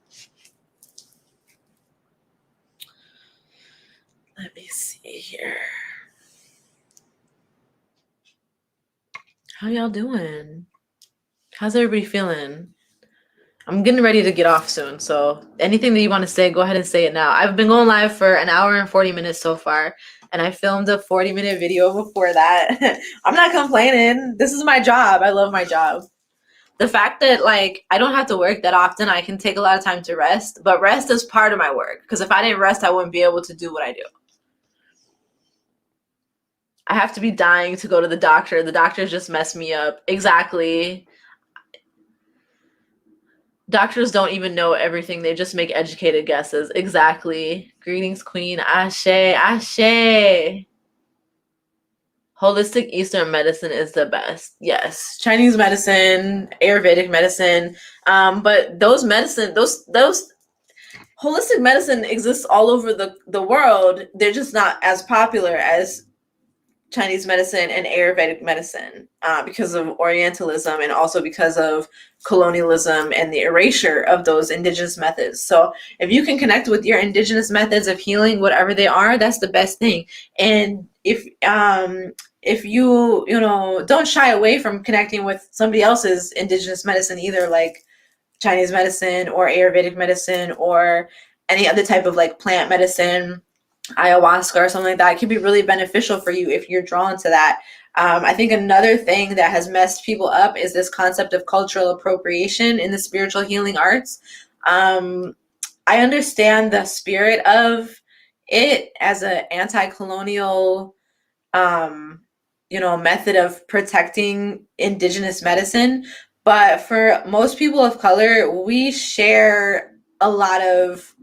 Let me see here. How y'all doing? How's everybody feeling? I'm getting ready to get off soon, so anything that you want to say, go ahead and say it now. I've been going live for an hour and 40 minutes so far, and I filmed a 40-minute video before that. I'm not complaining. This is my job. I love my job. The fact that, like, I don't have to work that often, I can take a lot of time to rest, but rest is part of my work, because if I didn't rest, I wouldn't be able to do what I do. I have to be dying to go to the doctor. The doctors just mess me up. Exactly. Doctors don't even know everything. They just make educated guesses. Exactly. Greetings, Queen. Ashe, Ashe. Holistic Eastern medicine is the best. Yes. Chinese medicine, Ayurvedic medicine. But those holistic medicine exists all over the world. They're just not as popular as Chinese medicine and Ayurvedic medicine, because of Orientalism and also because of colonialism and the erasure of those indigenous methods. So if you can connect with your indigenous methods of healing, whatever they are, that's the best thing. And if you don't shy away from connecting with somebody else's indigenous medicine either, like Chinese medicine or Ayurvedic medicine or any other type of like plant medicine, ayahuasca or something like that, it can be really beneficial for you if you're drawn to that. I think another thing that has messed people up is this concept of cultural appropriation in the spiritual healing arts. I understand the spirit of it as an anti-colonial, method of protecting indigenous medicine, but for most people of color, we share a lot of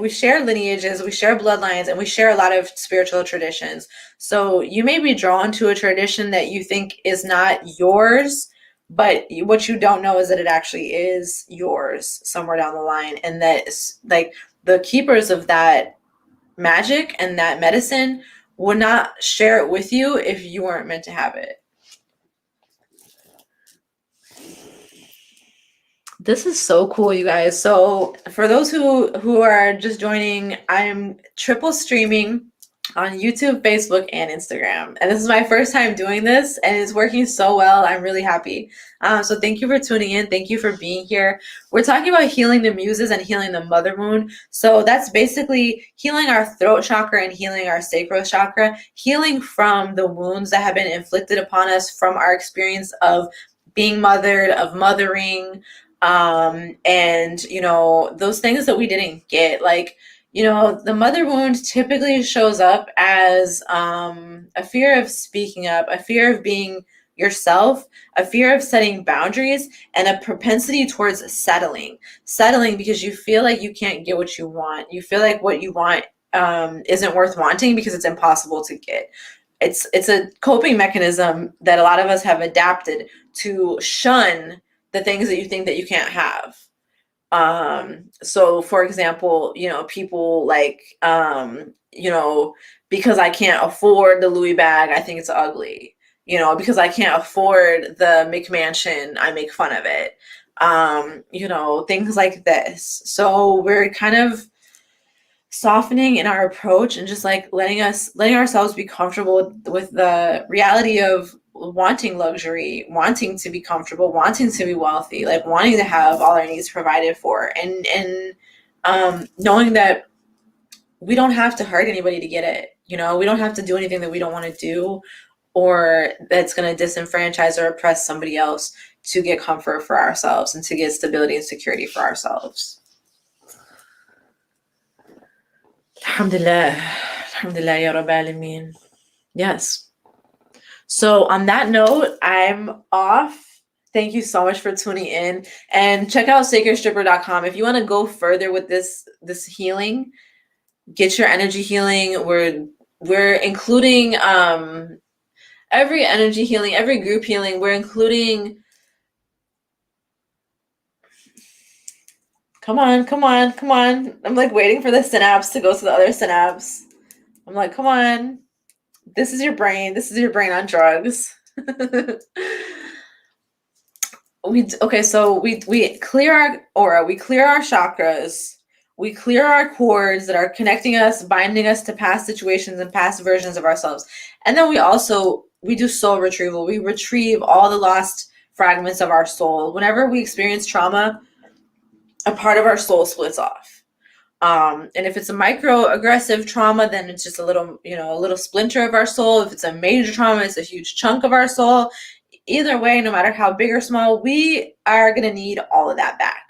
we share lineages, we share bloodlines, and we share a lot of spiritual traditions. So you may be drawn to a tradition that you think is not yours, but what you don't know is that it actually is yours somewhere down the line, and that like the keepers of that magic and that medicine would not share it with you if you weren't meant to have it. This is so cool, you guys. So for those who are just joining, I'm triple streaming on YouTube, Facebook, and Instagram. And this is my first time doing this, and it's working so well. I'm really happy. So thank you for tuning in. Thank you for being here. We're talking about healing the muses and healing the mother moon. So that's basically healing our throat chakra and healing our sacral chakra, healing from the wounds that have been inflicted upon us from our experience of being mothered, of mothering, and those things that we didn't get, like the mother wound typically shows up as a fear of speaking up, a fear of being yourself, a fear of setting boundaries, and a propensity towards settling because you feel like you can't get what you want. You feel like what you want isn't worth wanting because it's impossible to get. It's a coping mechanism that a lot of us have adapted to shun the things that you think that you can't have. So for example, people like, because I can't afford the Louis bag, I think it's ugly. Because I can't afford the McMansion, I make fun of it. things like this. So we're kind of softening in our approach and just like letting ourselves be comfortable with the reality of wanting luxury, wanting to be comfortable, wanting to be wealthy, like wanting to have all our needs provided for, and knowing that we don't have to hurt anybody to get it. We don't have to do anything that we don't want to do or that's going to disenfranchise or oppress somebody else to get comfort for ourselves and to get stability and security for ourselves. Alhamdulillah. Alhamdulillah, ya Rabbil Alameen. Yes. So on that note, I'm off. Thank you so much for tuning in, and check out sacredstripper.com if you want to go further with this healing. Get your energy healing. We're including every energy healing, every group healing. We're including. Come on. I'm like waiting for the synapse to go to the other synapse. I'm like, come on. This is your brain. This is your brain on drugs. So we clear our aura, we clear our chakras, we clear our cords that are connecting us, binding us to past situations and past versions of ourselves. And then we do soul retrieval. We retrieve all the lost fragments of our soul. Whenever we experience trauma, a part of our soul splits off. And if it's a microaggressive trauma, then it's just a little splinter of our soul. If it's a major trauma, it's a huge chunk of our soul. Either way, no matter how big or small, we are going to need all of that back.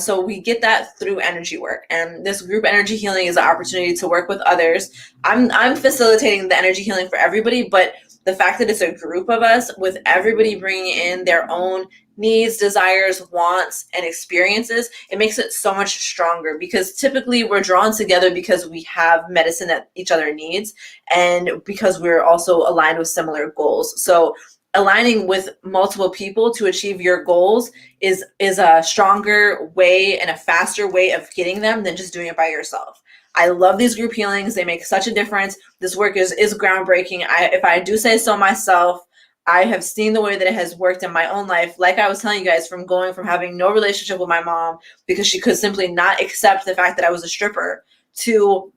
So we get that through energy work, and this group energy healing is an opportunity to work with others. I'm facilitating the energy healing for everybody, but the fact that it's a group of us with everybody bringing in their own needs, desires, wants, and experiences, it makes it so much stronger, because typically we're drawn together because we have medicine that each other needs, and because we're also aligned with similar goals. So aligning with multiple people to achieve your goals is a stronger way and a faster way of getting them than just doing it by yourself. I love these group healings. They make such a difference. This work is groundbreaking. If I do say so myself, I have seen the way that it has worked in my own life. Like I was telling you guys, from having no relationship with my mom because she could simply not accept the fact that I was a stripper, to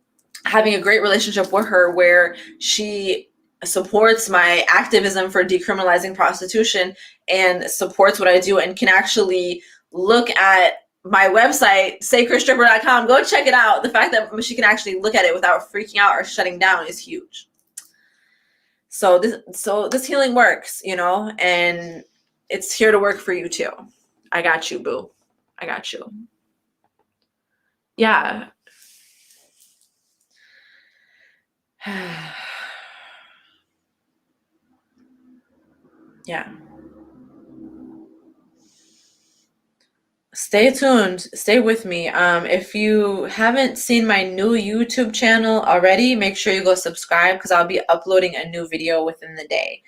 having a great relationship with her where she supports my activism for decriminalizing prostitution and supports what I do and can actually look at my website, sacredstripper.com. Go check it out. The fact that she can actually look at it without freaking out or shutting down is huge. So this healing works, and it's here to work for you too. I got you, boo. I got you. Yeah. Yeah. Stay tuned. Stay with me. If you haven't seen my new YouTube channel already, make sure you go subscribe, because I'll be uploading a new video within the day.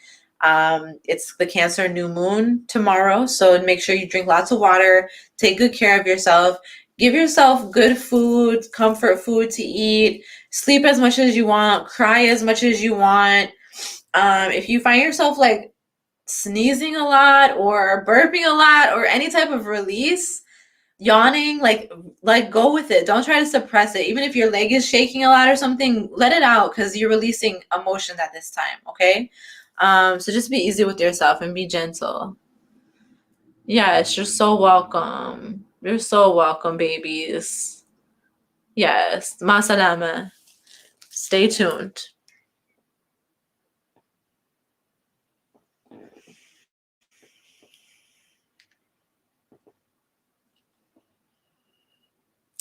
It's the Cancer new moon tomorrow, so make sure you drink lots of water, take good care of yourself, give yourself good food, comfort food to eat, sleep as much as you want, cry as much as you want. If you find yourself like sneezing a lot or burping a lot or any type of release, yawning, like go with it. Don't try to suppress it. Even if your leg is shaking a lot or something, let it out, because you're releasing emotions at this time. Okay. So just be easy with yourself and be gentle. Yes, you're so welcome. You're so welcome, babies. Yes. Ma salama. Stay tuned.